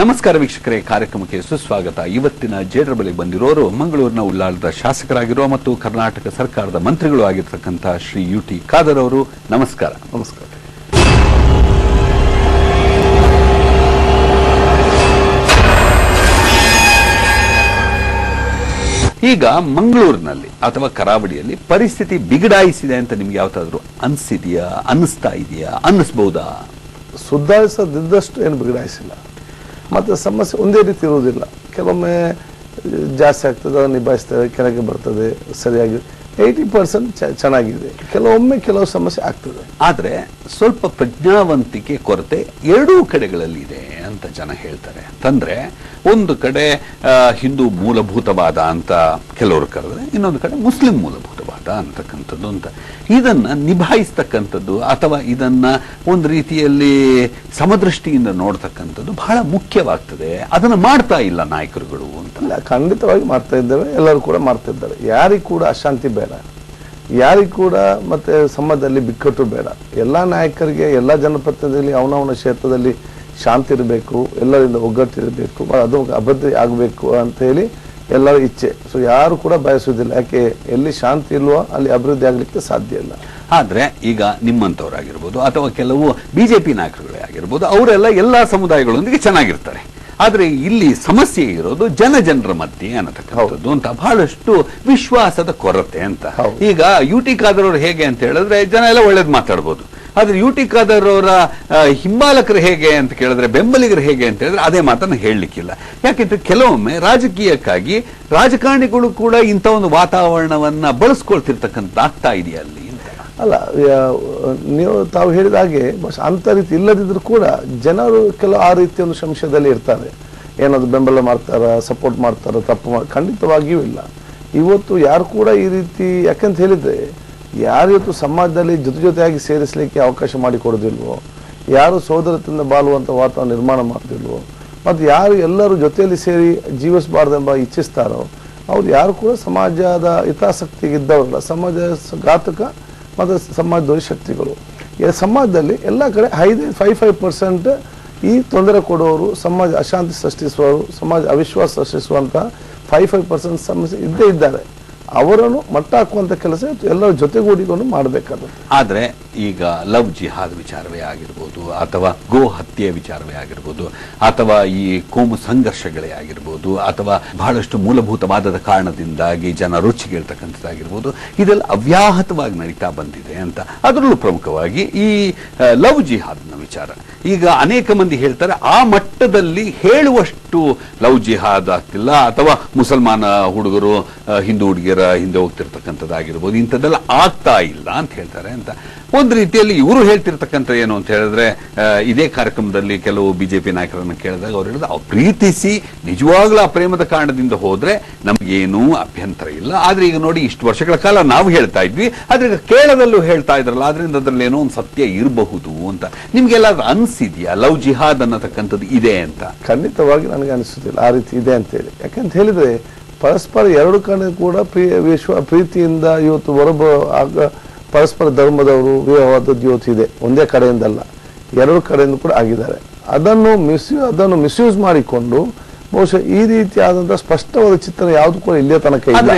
ನಮಸ್ಕಾರ ವೀಕ್ಷಕರೇ, ಕಾರ್ಯಕ್ರಮಕ್ಕೆ ಸುಸ್ವಾಗತ. ಇವತ್ತಿನ ಜೇಡ್ರಬಲಿ ಬಂದಿರೋರು ಮಂಗಳೂರಿನ ಉಳ್ಳಾಳದ ಶಾಸಕರಾಗಿರುವ ಮತ್ತು ಕರ್ನಾಟಕ ಸರ್ಕಾರದ ಮಂತ್ರಿಗಳು ಆಗಿರತಕ್ಕಂಥ ಶ್ರೀ UT ಖಾದರ್ ಅವರು. ನಮಸ್ಕಾರ. ನಮಸ್ಕಾರ. ಈಗ ಮಂಗಳೂರಿನಲ್ಲಿ ಅಥವಾ ಕರಾವಳಿಯಲ್ಲಿ ಪರಿಸ್ಥಿತಿ ಬಿಗಡಾಯಿಸಿದೆ ಅಂತ ನಿಮ್ಗೆ ಯಾವತ್ತಾದ್ರೂ ಅನಿಸಿದೆಯಾ, ಅನ್ನಿಸ್ತಾ ಇದೆಯಾ, ಅನ್ನಿಸ್ಬಹುದಾ? ಸುಧಾರಿಸದಿದ್ದಷ್ಟು ಏನು ಬಿಗಡಾಯಿಸಿಲ್ಲ. ಮತ್ತು ಸಮಸ್ಯೆ ಒಂದೇ ರೀತಿ ಇರುವುದಿಲ್ಲ. ಕೆಲವೊಮ್ಮೆ ಜಾಸ್ತಿ ಆಗ್ತದೆ, ನಿಭಾಯಿಸ್ತದೆ, ಕೆಳಗೆ ಬರ್ತದೆ, ಸರಿಯಾಗಿ 80% ಚೆನ್ನಾಗಿದೆ. ಕೆಲವೊಮ್ಮೆ ಕೆಲವು ಸಮಸ್ಯೆ ಆಗ್ತದೆ. ಆದರೆ ಸ್ವಲ್ಪ ಪ್ರಜ್ಞಾವಂತಿಕೆ ಕೊರತೆ ಎರಡೂ ಕಡೆಗಳಲ್ಲಿ ಇದೆ ಅಂತ ಜನ ಹೇಳ್ತಾರೆ. ಅಂತಂದ್ರೆ ಒಂದು ಕಡೆ ಹಿಂದೂ ಮೂಲಭೂತವಾದ ಅಂತ ಕೆಲವರು ಕರೆದ್ರೆ, ಇನ್ನೊಂದು ಕಡೆ ಮುಸ್ಲಿಂ ಮೂಲಭೂತವಾದ ಅಂತಕ್ಕಂಥದ್ದು ಅಂತ. ಇದನ್ನ ನಿಭಾಯಿಸ್ತಕ್ಕಂಥದ್ದು ಅಥವಾ ಇದನ್ನ ಒಂದು ರೀತಿಯಲ್ಲಿ ಸಮದೃಷ್ಟಿಯಿಂದ ನೋಡ್ತಕ್ಕಂಥದ್ದು ಬಹಳ ಮುಖ್ಯವಾಗ್ತದೆ. ಅದನ್ನ ಮಾಡ್ತಾ ಇಲ್ಲ ನಾಯಕರುಗಳು ಅಂತ. ಖಂಡಿತವಾಗಿ ಮಾಡ್ತಾ ಇದ್ದೇವೆ, ಎಲ್ಲರೂ ಕೂಡ ಮಾಡ್ತಾ ಇದ್ದಾರೆ. ಯಾರಿಗೂ ಕೂಡ ಅಶಾಂತಿ ಬೇಡ, ಯಾರಿಗೂ ಕೂಡ ಮತ್ತೆ ಸಮಾಜದಲ್ಲಿ ಬಿಕ್ಕಟ್ಟು ಬೇಡ. ಎಲ್ಲ ನಾಯಕರಿಗೆ, ಎಲ್ಲ ಜನಪ್ರತಿನಿಧಿಗಳಿಗೆ ಅವನವನ ಕ್ಷೇತ್ರದಲ್ಲಿ ಶಾಂತಿ ಇರಬೇಕು, ಎಲ್ಲರಿಂದ ಒಗ್ಗಟ್ಟಿರಬೇಕು, ಅದು ಅಭಿವೃದ್ಧಿ ಆಗಬೇಕು ಅಂತ ಹೇಳಿ ಎಲ್ಲರ ಇಚ್ಛೆ. ಸೊ ಯಾರು ಕೂಡ ಬಯಸುವುದಿಲ್ಲ. ಯಾಕೆ, ಎಲ್ಲಿ ಶಾಂತಿ ಇಲ್ವೋ ಅಲ್ಲಿ ಅಭಿವೃದ್ಧಿ ಆಗಲಿಕ್ಕೆ ಸಾಧ್ಯ ಇಲ್ಲ. ಆದ್ರೆ ಈಗ ನಿಮ್ಮಂಥವರಾಗಿರ್ಬೋದು ಅಥವಾ ಕೆಲವು BJP ನಾಯಕರುಗಳೇ ಆಗಿರ್ಬೋದು, ಅವರೆಲ್ಲ ಎಲ್ಲಾ ಸಮುದಾಯಗಳೊಂದಿಗೆ ಚೆನ್ನಾಗಿರ್ತಾರೆ. ಆದ್ರೆ ಇಲ್ಲಿ ಸಮಸ್ಯೆ ಇರೋದು ಜನರ ಮಧ್ಯೆ ಅನ್ನತಕ್ಕಂಥದ್ದು ಅಂತ, ಬಹಳಷ್ಟು ವಿಶ್ವಾಸದ ಕೊರತೆ ಅಂತ. ಈಗ UT ಖಾದರ್ ಅವರು ಹೇಗೆ ಅಂತ ಹೇಳಿದ್ರೆ ಜನ ಎಲ್ಲ ಒಳ್ಳೇದು ಮಾತಾಡ್ಬೋದು. ಆದ್ರೆ UT ಖಾದರ್ ಅವರ ಹಿಂಬಾಲಕರು ಹೇಗೆ ಅಂತ ಕೇಳಿದ್ರೆ, ಬೆಂಬಲಿಗರು ಹೇಗೆ ಅಂತ ಹೇಳಿದ್ರೆ ಅದೇ ಮಾತನ್ನ ಹೇಳಲಿಕ್ಕಿಲ್ಲ. ಯಾಕೆಂದ್ರೆ ಕೆಲವೊಮ್ಮೆ ರಾಜಕೀಯಕ್ಕಾಗಿ ರಾಜಕಾರಣಿಗಳು ಕೂಡ ಇಂಥ ಒಂದು ವಾತಾವರಣವನ್ನ ಬಳಸ್ಕೊಳ್ತಿರ್ತಕ್ಕಂಥ ಆಗ್ತಾ ಇದೆಯಾ ಅಲ್ಲಿ ಅಲ್ಲ. ನೀವು ತಾವು ಹೇಳಿದ ಹಾಗೆ ಅಂತ ರೀತಿ ಇಲ್ಲದಿದ್ರು ಕೂಡ ಜನರು ಕೆಲವು ಆ ರೀತಿಯ ಒಂದು ಸಂಶಯದಲ್ಲಿ ಇರ್ತಾರೆ. ಏನಾದ್ರು ಬೆಂಬಲ ಮಾಡ್ತಾರ, ಸಪೋರ್ಟ್ ಮಾಡ್ತಾರ, ತಪ್ಪು ಖಂಡಿತವಾಗಿಯೂ ಇಲ್ಲ. ಇವತ್ತು ಯಾರು ಕೂಡ ಈ ರೀತಿ, ಯಾಕಂತ ಹೇಳಿದ್ರೆ ಯಾರು ಇವತ್ತು ಸಮಾಜದಲ್ಲಿ ಜೊತೆಯಾಗಿ ಸೇರಿಸಲಿಕ್ಕೆ ಅವಕಾಶ ಮಾಡಿಕೊಡೋದಿಲ್ವೋ, ಯಾರು ಸೋದರತೆಯಿಂದ ಬಾಳುವಂಥ ವಾತಾವರಣ ನಿರ್ಮಾಣ ಮಾಡೋದಿಲ್ವೋ, ಮತ್ತು ಯಾರು ಎಲ್ಲರೂ ಜೊತೆಯಲ್ಲಿ ಸೇರಿ ಜೀವಿಸಬಾರ್ದೆಂಬ ಇಚ್ಛಿಸ್ತಾರೋ ಅವ್ರು ಯಾರು ಕೂಡ ಸಮಾಜದ ಹಿತಾಸಕ್ತಿಗಿದ್ದವರಲ್ಲ. ಸಮಾಜ ಘಾತಕ ಮತ್ತು ಸಮಾಜದ ಶಕ್ತಿಗಳು. ಸಮಾಜದಲ್ಲಿ ಎಲ್ಲ ಕಡೆ 5% ಈ ತೊಂದರೆ ಕೊಡುವವರು, ಸಮಾಜ ಅಶಾಂತಿ ಸೃಷ್ಟಿಸುವವರು, ಸಮಾಜ ಅವಿಶ್ವಾಸ ಸೃಷ್ಟಿಸುವಂಥ 5% ಸಮಸ್ಯೆ ಇದ್ದೇ ಇದ್ದಾರೆ. ಅವರನ್ನು ಮಟ್ಟ ಹಾಕುವಂಥ ಕೆಲಸ ಎಲ್ಲರ ಜೊತೆಗೂಡಿಕೊಂಡು ಮಾಡಬೇಕಾಗುತ್ತೆ. ಆದರೆ ಈಗ ಲವ್ ಜಿಹಾದ್ ವಿಚಾರವೇ ಆಗಿರ್ಬೋದು, ಅಥವಾ ಗೋ ಹತ್ಯೆ ವಿಚಾರವೇ ಆಗಿರ್ಬೋದು, ಅಥವಾ ಈ ಕೋಮು ಸಂಘರ್ಷಗಳೇ ಆಗಿರ್ಬೋದು, ಅಥವಾ ಬಹಳಷ್ಟು ಮೂಲಭೂತವಾದದ ಕಾರಣದಿಂದಾಗಿ ಜನ ರುಚಿಗೆಳ್ತಕ್ಕಂಥದ್ದಾಗಿರ್ಬೋದು, ಇದೆಲ್ಲ ಅವ್ಯಾಹತವಾಗಿ ನಡೀತಾ ಬಂದಿದೆ ಅಂತ. ಅದರಲ್ಲೂ ಪ್ರಮುಖವಾಗಿ ಈ ಲವ್ ಜಿಹಾದ್ನ ವಿಚಾರ ಈಗ ಅನೇಕ ಮಂದಿ ಹೇಳ್ತಾರೆ, ಆ ಮಟ್ಟದಲ್ಲಿ ಹೇಳುವಷ್ಟು ಲವ್ ಜಿಹಾದ್ ಆಗ್ತಿಲ್ಲ, ಅಥವಾ ಮುಸಲ್ಮಾನ ಹುಡುಗರು ಹಿಂದೂ ಹುಡುಗಿಯರ ಹಿಂದೆ ಹೋಗ್ತಿರ್ತಕ್ಕಂಥದ್ದಾಗಿರ್ಬೋದು, ಇಂಥದ್ದೆಲ್ಲ ಆಗ್ತಾ ಇಲ್ಲ ಅಂತ ಹೇಳ್ತಾರೆ ಅಂತ. ಒಂದು ರೀತಿಯಲ್ಲಿ ಇವರು ಹೇಳ್ತಿರ್ತಕ್ಕಂಥ ಏನು ಅಂತ ಹೇಳಿದ್ರೆ, ಇದೇ ಕಾರ್ಯಕ್ರಮದಲ್ಲಿ ಕೆಲವು BJP ನಾಯಕರನ್ನು ಕೇಳಿದಾಗ ಅವ್ರು ಹೇಳಿದ್ರು, ಅವ್ರು ಪ್ರೀತಿಸಿ ನಿಜವಾಗ್ಲೂ ಆ ಪ್ರೇಮದ ಕಾರಣದಿಂದ ಹೋದ್ರೆ ನಮ್ಗೇನೂ ಅಭ್ಯಂತರ ಇಲ್ಲ. ಆದ್ರೆ ಈಗ ನೋಡಿ, ಇಷ್ಟು ವರ್ಷಗಳ ಕಾಲ ನಾವು ಹೇಳ್ತಾ ಇದ್ವಿ, ಆದ್ರೆ ಈಗ ಕೇಳದಲ್ಲೂ ಹೇಳ್ತಾ ಇದ್ರಲ್ಲ, ಆದ್ರಿಂದ ಅದ್ರಲ್ಲಿ ಏನೋ ಒಂದು ಸತ್ಯ ಇರಬಹುದು ಅಂತ. ನಿಮ್ಗೆಲ್ಲಾದ್ರೂ ಅನ್ಸಿದ್ಯಾ ಲವ್ ಜಿಹಾದ್ ಅನ್ನತಕ್ಕಂಥದ್ದು ಇದೆ ಅಂತ? ಖಂಡಿತವಾಗಿ ನನಗೆ ಅನಿಸುತ್ತಿಲ್ಲ ಆ ರೀತಿ ಇದೆ ಅಂತ ಹೇಳಿ. ಯಾಕಂತ ಹೇಳಿದ್ರೆ ಪರಸ್ಪರ ಎರಡು ಕಡೆ ಕೂಡ ಪ್ರೀತಿಯಿಂದ ಇವತ್ತು ಪರಸ್ಪರ ಧರ್ಮದವರು ವಿವಾಹವಾದದ್ದು ಇವತ್ತು ಇದೆ. ಒಂದೇ ಕಡೆಯಿಂದಲ್ಲ, ಎರಡು ಕಡೆಯಿಂದ ಕೂಡ ಆಗಿದ್ದಾರೆ. ಅದನ್ನು ಮಿಸ್ಯೂಸ್ ಮಾಡಿಕೊಂಡು ಬಹುಶಃ ಈ ರೀತಿಯಾದಂತಹ ಸ್ಪಷ್ಟವಾದ ಚಿತ್ರ ಯಾವುದು ಕೂಡ ಇಲ್ಲಿಯ ತನಕ ಇಲ್ಲ.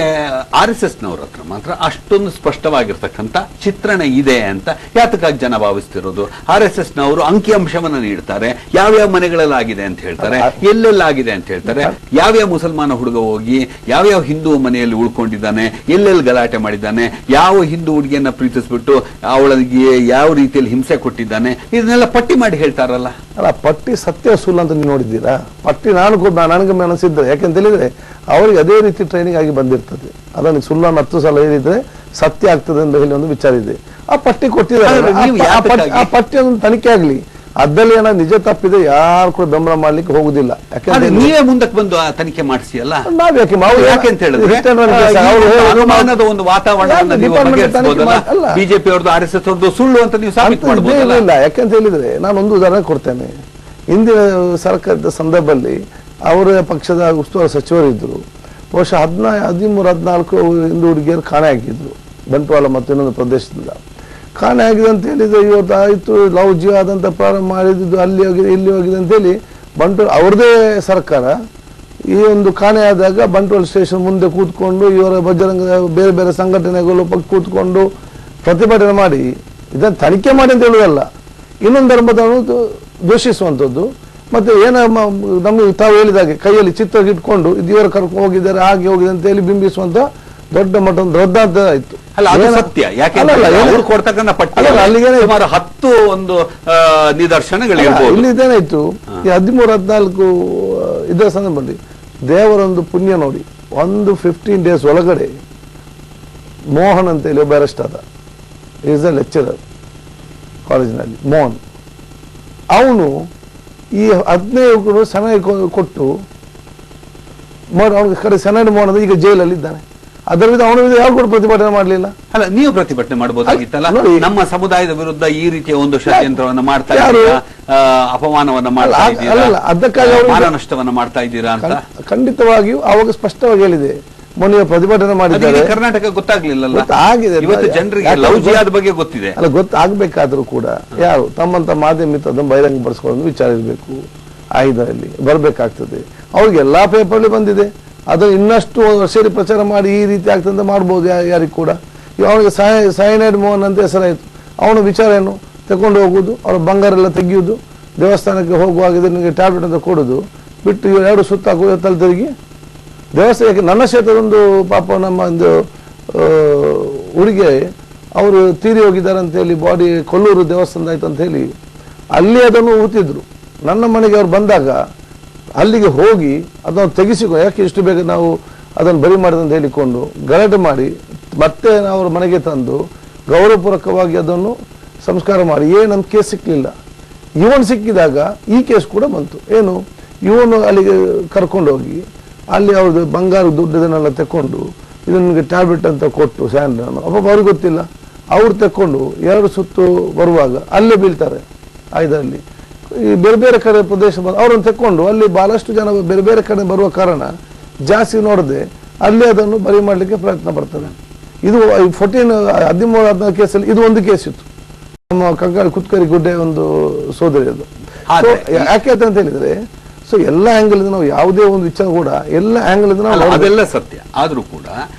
RSS ನವರ ಹತ್ರ ಮಾತ್ರ ಅಷ್ಟೊಂದು ಸ್ಪಷ್ಟವಾಗಿರ್ತಕ್ಕಂಥ ಚಿತ್ರಣ ಇದೆ ಅಂತ ಯಾತಕ್ಕಾಗಿ ಜನ ಭಾವಿಸ್ತಿರೋದು? RSS ನವರು ಅಂಕಿಅಂಶವನ್ನ ನೀಡ್ತಾರೆ, ಯಾವ್ಯಾವ ಮನೆಗಳಲ್ಲಾಗಿದೆ ಅಂತ ಹೇಳ್ತಾರೆ, ಎಲ್ಲೆಲ್ಲಾಗಿದೆ ಅಂತ ಹೇಳ್ತಾರೆ, ಯಾವ್ಯಾವ ಮುಸಲ್ಮಾನ ಹುಡುಗ ಹೋಗಿ ಯಾವ್ಯಾವ ಹಿಂದೂ ಮನೆಯಲ್ಲಿ ಉಳ್ಕೊಂಡಿದ್ದಾನೆ, ಎಲ್ಲೆಲ್ಲಿ ಗಲಾಟೆ ಮಾಡಿದ್ದಾನೆ, ಯಾವ ಹಿಂದೂ ಹುಡುಗಿಯನ್ನ ಪ್ರೀತಿಸ್ಬಿಟ್ಟು ಅವಳಿಗೆ ಯಾವ ರೀತಿಯಲ್ಲಿ ಹಿಂಸೆ ಕೊಟ್ಟಿದ್ದಾನೆ, ಇದನ್ನೆಲ್ಲ ಪಟ್ಟಿ ಮಾಡಿ ಹೇಳ್ತಾರಲ್ಲ. ಅಲ್ಲ, ಪಟ್ಟಿ ಸತ್ಯ ಸುಳ್ಳು ಅಂತ ನೀವು ನೋಡಿದ್ದೀರಾ? ಪಟ್ಟಿ ನನಗೆ ಮನಸ್ಸಿದ್ರೆ, ಯಾಕೆಂತ ಹೇಳಿದ್ರೆ ಅವರಿಗೆ ಅದೇ ರೀತಿ ಟ್ರೈನಿಂಗ್ ಆಗಿ ಬಂದಿರ್ತದೆ. ಅದನ್ನು ಸುಳ್ಳನ್ನು 10 ಸಲ ಹೇಳಿದ್ರೆ ಸತ್ಯ ಆಗ್ತದೆ ಅಂತ ಹೇಳಿ ಒಂದು ವಿಚಾರ ಇದೆ. ಆ ಪಟ್ಟಿ ಕೊಟ್ಟಿದ್ದಾರೆ, ಆ ಪಟ್ಟಿ ಒಂದು ತನಿಖೆ ಆಗ್ಲಿ. ಅದ್ರಲ್ಲಿ ಏನಾದ್ರು ನಿಜ ತಪ್ಪಿದೆ ಯಾರು ಕೂಡ ಬೆಂಬಲ ಮಾಡ್ಲಿಕ್ಕೆ ಹೋಗುದಿಲ್ಲ. ಯಾಕಂದ್ರೆ ನೀವೇ ಮುಂದಕ್ಕೆ ಬಂದು ತನಿಖೆ ಮಾಡಿಸಿ ಅಲ್ಲ. ನಾವ್ ಯಾಕೆ ಅಂತ ಹೇಳಿದ್ರೆ ಅನುಮಾನದ ಒಂದು ವಾತಾವರಣ BJP ಅವ್ರದ್ದು RSS ಅವ್ರದ್ದು ಸುಳ್ಳು ಅಂತ ನೀವು ಸಾಬೀತು ಮಾಡಬಹುದು. ಇಲ್ಲ, ಯಾಕಂತ ಹೇಳಿದ್ರೆ ನಾನು ಒಂದು ಉದಾಹರಣೆ ಕೊಡ್ತೇನೆ. ಹಿಂದಿನ ಸರ್ಕಾರದ ಸಂದರ್ಭದಲ್ಲಿ ಅವರ ಪಕ್ಷದ ಉಸ್ತುವಾರಿ ಸಚಿವರಿದ್ದರು. ಬಹುಶಃ 13-14 ಹಿಂದೂ ಹುಡುಗಿಯರು ಕಾಣೆ ಆಗಿದ್ರು ಬಂಟ್ವಾಳ ಮತ್ತು ಇನ್ನೊಂದು ಪ್ರದೇಶದಿಂದ. ಕಾಣೆ ಆಗಿದೆ ಅಂತ ಹೇಳಿದ್ರೆ ಇವತ್ತು ಆಯಿತು ಲವ್ ಜಿಹಾದ್ ಅಂತ ಪ್ರಾರಂಭ ಮಾಡಿದ್ದು ಅಲ್ಲಿ ಹೋಗಿದೆ ಇಲ್ಲಿ ಹೋಗಿದೆ ಅಂತೇಳಿ ಬಂಟ್ವಾಳ ಅವ್ರದೇ ಸರ್ಕಾರ ಈ ಒಂದು ಕಾಣೆಯಾದಾಗ ಬಂಟ್ವಾಳ ಸ್ಟೇಷನ್ ಮುಂದೆ ಕೂತ್ಕೊಂಡು ಇವರ ಬಜರಂಗ ಬೇರೆ ಬೇರೆ ಸಂಘಟನೆಗಳು ಕೂತ್ಕೊಂಡು ಪ್ರತಿಭಟನೆ ಮಾಡಿ ಇದನ್ನು ತನಿಖೆ ಮಾಡಿ ಅಂತ ಹೇಳುವುದಲ್ಲ, ಇನ್ನೊಂದು ಧರ್ಮದನ್ನು ದ್ವೇಷಿಸುವಂಥದ್ದು. ಮತ್ತೆ ನಮಗೆ ತಾವು ಹೇಳಿದಾಗೆ ಕೈಯಲ್ಲಿ ಚಿತ್ರ ಇಟ್ಕೊಂಡು ಇದು ಇವರ ಕರ್ಕೊಂಡು ಹೋಗಿದ್ದಾರೆ ಹಾಗೆ ಹೋಗಿದೆ ಅಂತ ಹೇಳಿ ಬಿಂಬಿಸುವಂತ ದೊಡ್ಡ ಮಟ್ಟದ ರದ್ದಾಂತ ಆಯ್ತು. ಸತ್ಯ. ಯಾಕೆಂದ್ರೆ ಅವರು ಕೊಡ್ತಕ್ಕಂಥ ಪಟ್ಟಿ ಸುಮಾರು 10 ಒಂದು ನಿದರ್ಶನಗಳು ಇಲ್ಲಿ ಇದೇನಾಯ್ತು, ಈ 13-14 ಇದರ ಸಂದರ್ಭದಲ್ಲಿ ದೇವರೊಂದು ಪುಣ್ಯ ನೋಡಿ, ಒಂದು 15 days ಒಳಗಡೆ ಮೋಹನ್ ಅಂತ ಹೇಳಿ ಒಬ್ಬ ಅರೆಸ್ಟ್ ಆದ. ಈಸ್ ಅ ಲೆಕ್ಚರರ್ ಕಾಲೇಜಿನಲ್ಲಿ ಮೋಹನ್. ಅವನು ಈ 15 ಸೆನೈ ಕೊಟ್ಟು ಅವನಿಗೆ ಕಡೆ ಸೆನೈಡ್ ಮೋಹನ್ ಈಗ ಜೈಲಲ್ಲಿ ಇದ್ದಾನೆ. ಅದರ ವಿರುದ್ಧ ಅವನ ವಿರುದ್ಧ ಯಾವ ಕೂಡ ಪ್ರತಿಭಟನೆ ಮಾಡಲಿಲ್ಲ. ಅಲ್ಲ, ನೀವು ಪ್ರತಿಭಟನೆ ಮಾಡಬಹುದಾಗಿತ್ತಲ್ಲ. ನಮ್ಮ ಸಮುದಾಯದ ವಿರುದ್ಧ ಈ ರೀತಿಯ ಒಂದು ಷಡ್ಯಂತ್ರವನ್ನು ಮಾಡ್ತಾ ಇದ್ದೀರಾ, ಅಪಮಾನವನ್ನ ಮಾಡ್ತಾ ಇದ್ದೀರಾ, ಅದಕ್ಕಾಗಿ ಮಾನ ನಷ್ಟವನ್ನ ಮಾಡ್ತಾ ಇದ್ದೀರಾ ಅಂತ ಖಂಡಿತವಾಗಿಯೂ ಅವಾಗ ಸ್ಪಷ್ಟವಾಗಿ ಹೇಳಿದೆ. ಮೊನ್ನೆ ಪ್ರತಿಭಟನೆ ಮಾಡಿದ್ದಾರೆ. ಕರ್ನಾಟಕ ಗೊತ್ತಾಗ್ಲಿಲ್ಲ ಆಗಿದೆ, ಇವತ್ತು ಜನರಿಗೆ ಲವ್ ಜಿಹಾದ್ ಬಗ್ಗೆ ಗೊತ್ತಿದೆ. ಅಲ್ಲ, ಗೊತ್ತಾಗಬೇಕಾದ್ರೂ ಕೂಡ ಯಾರು ತಮ್ಮಂತ ಮಾಧ್ಯಮ ಅದನ್ನು ಬಹಿರಂಗಪಡಿಸ್ಕೊಳ್ಳೋ ವಿಚಾರ ಇರಬೇಕು. ಇದರಲ್ಲಿ ಬರಬೇಕಾಗ್ತದೆ. ಅವ್ರಿಗೆ ಎಲ್ಲಾ ಪೇಪರ್ಲಿ ಬಂದಿದೆ. ಅದನ್ನು ಇನ್ನಷ್ಟು ಸೇರಿ ಪ್ರಚಾರ ಮಾಡಿ ಈ ರೀತಿ ಆಗ್ತದೆ ಮಾಡ್ಬೋದು ಯಾರಿಗೂ ಕೂಡ. ಅವನಿಗೆ ಸೈನೈಡ್ ಮೋಹನ್ ಅಂತ ಹೆಸರಾಯಿತು. ಅವನ ವಿಚಾರ ಏನು, ತಗೊಂಡು ಹೋಗುದು, ಅವ್ರ ಬಂಗಾರ ಎಲ್ಲ ತೆಗೆಯುವುದು, ದೇವಸ್ಥಾನಕ್ಕೆ ಹೋಗುವಾಗ ನಿಮಗೆ ಟ್ಯಾಬ್ಲೆಟ್ ಅಂತ ಕೊಡುದು, ಬಿಟ್ಟು 2 ಸುತ್ತ ಹಾಕುವುದು, ತಲೆ ತಿರುಗಿ ದೇವಸ್ಥಾನಕ್ಕೆ. ನನ್ನ ಕ್ಷೇತ್ರದೊಂದು ಪಾಪ ನಮ್ಮ ಒಂದು ಹುಡುಗಿ ಅವರು ತೀರಿ ಹೋಗಿದ್ದಾರೆ ಅಂತ ಹೇಳಿ ಬಾಡಿ ಕೊಲ್ಲೂರು ದೇವಸ್ಥಾನ ಆಯ್ತು ಅಂತ ಹೇಳಿ ಅಲ್ಲಿ ಅದನ್ನು ಊತಿದ್ರು. ನನ್ನ ಮನೆಗೆ ಅವ್ರು ಬಂದಾಗ ಅಲ್ಲಿಗೆ ಹೋಗಿ ಅದನ್ನು ತೆಗೆಸಿಕೊಂಡು, ಯಾಕೆ ಇಷ್ಟು ಬೇಗ ನಾವು ಅದನ್ನು ಬರಿ ಮಾಡಿದಂತ ಹೇಳಿಕೊಂಡು ಗಲಾಟೆ ಮಾಡಿ ಮತ್ತೆ ಅವ್ರ ಮನೆಗೆ ತಂದು ಗೌರವಪೂರ್ವಕವಾಗಿ ಅದನ್ನು ಸಂಸ್ಕಾರ ಮಾಡಿ ನಮ್ಮ ಕೇಸ್ ಸಿಕ್ಕಲಿಲ್ಲ. ಇವನು ಸಿಕ್ಕಿದಾಗ ಈ ಕೇಸ್ ಕೂಡ ಬಂತು. ಏನು, ಇವನು ಅಲ್ಲಿಗೆ ಕರ್ಕೊಂಡೋಗಿ ಅಲ್ಲಿ ಅವ್ರದ್ದು ಬಂಗಾರ ದುಡ್ಡದನ್ನೆಲ್ಲ ತಕೊಂಡು ಇದನ್ನಿಗೆ ಟ್ಯಾಬ್ಲೆಟ್ ಅಂತ ಕೊಟ್ಟು ಸ್ಯಾಂಡನ್ನು ಅವ್ರಿಗೆ ಗೊತ್ತಿಲ್ಲ. ಅವ್ರು ತಕೊಂಡು 2 ಸುತ್ತು ಬರುವಾಗ ಅಲ್ಲೇ ಬೀಳ್ತಾರೆ. ಇದರಲ್ಲಿ ಈ ಬೇರೆ ಬೇರೆ ಕಡೆ ಪ್ರದೇಶ ಅವ್ರನ್ನ ತಕೊಂಡು ಅಲ್ಲಿ ಬಹಳಷ್ಟು ಜನ ಬೇರೆ ಬೇರೆ ಕಡೆ ಬರುವ ಕಾರಣ ಜಾಸ್ತಿ ನೋಡದೆ ಅಲ್ಲಿ ಅದನ್ನು ಬರಿ ಮಾಡಲಿಕ್ಕೆ ಪ್ರಯತ್ನ ಬರ್ತದೆ. ಇದು 13-14 ಕೇಸಲ್ಲಿ ಇದು ಒಂದು ಕೇಸ್ ಇತ್ತು. ನಮ್ಮ ಕಂಕಾಳಿ ಕುತ್ಕರಿ ಗುಡ್ಡೆ ಒಂದು ಸೋದರಿ ಅದು. ಯಾಕೆ ಅಂತ ಹೇಳಿದ್ರೆ ಎಲ್ಲ ಆಂಗಲ್ ನಾವು ಯಾವುದೇ ಒಂದು ವಿಚಾರ ಕೂಡ ಎಲ್ಲ ಆಂಗಲ್ ಅದೆಲ್ಲ ಸತ್ಯ. ಆದ್ರೂ ಕೂಡ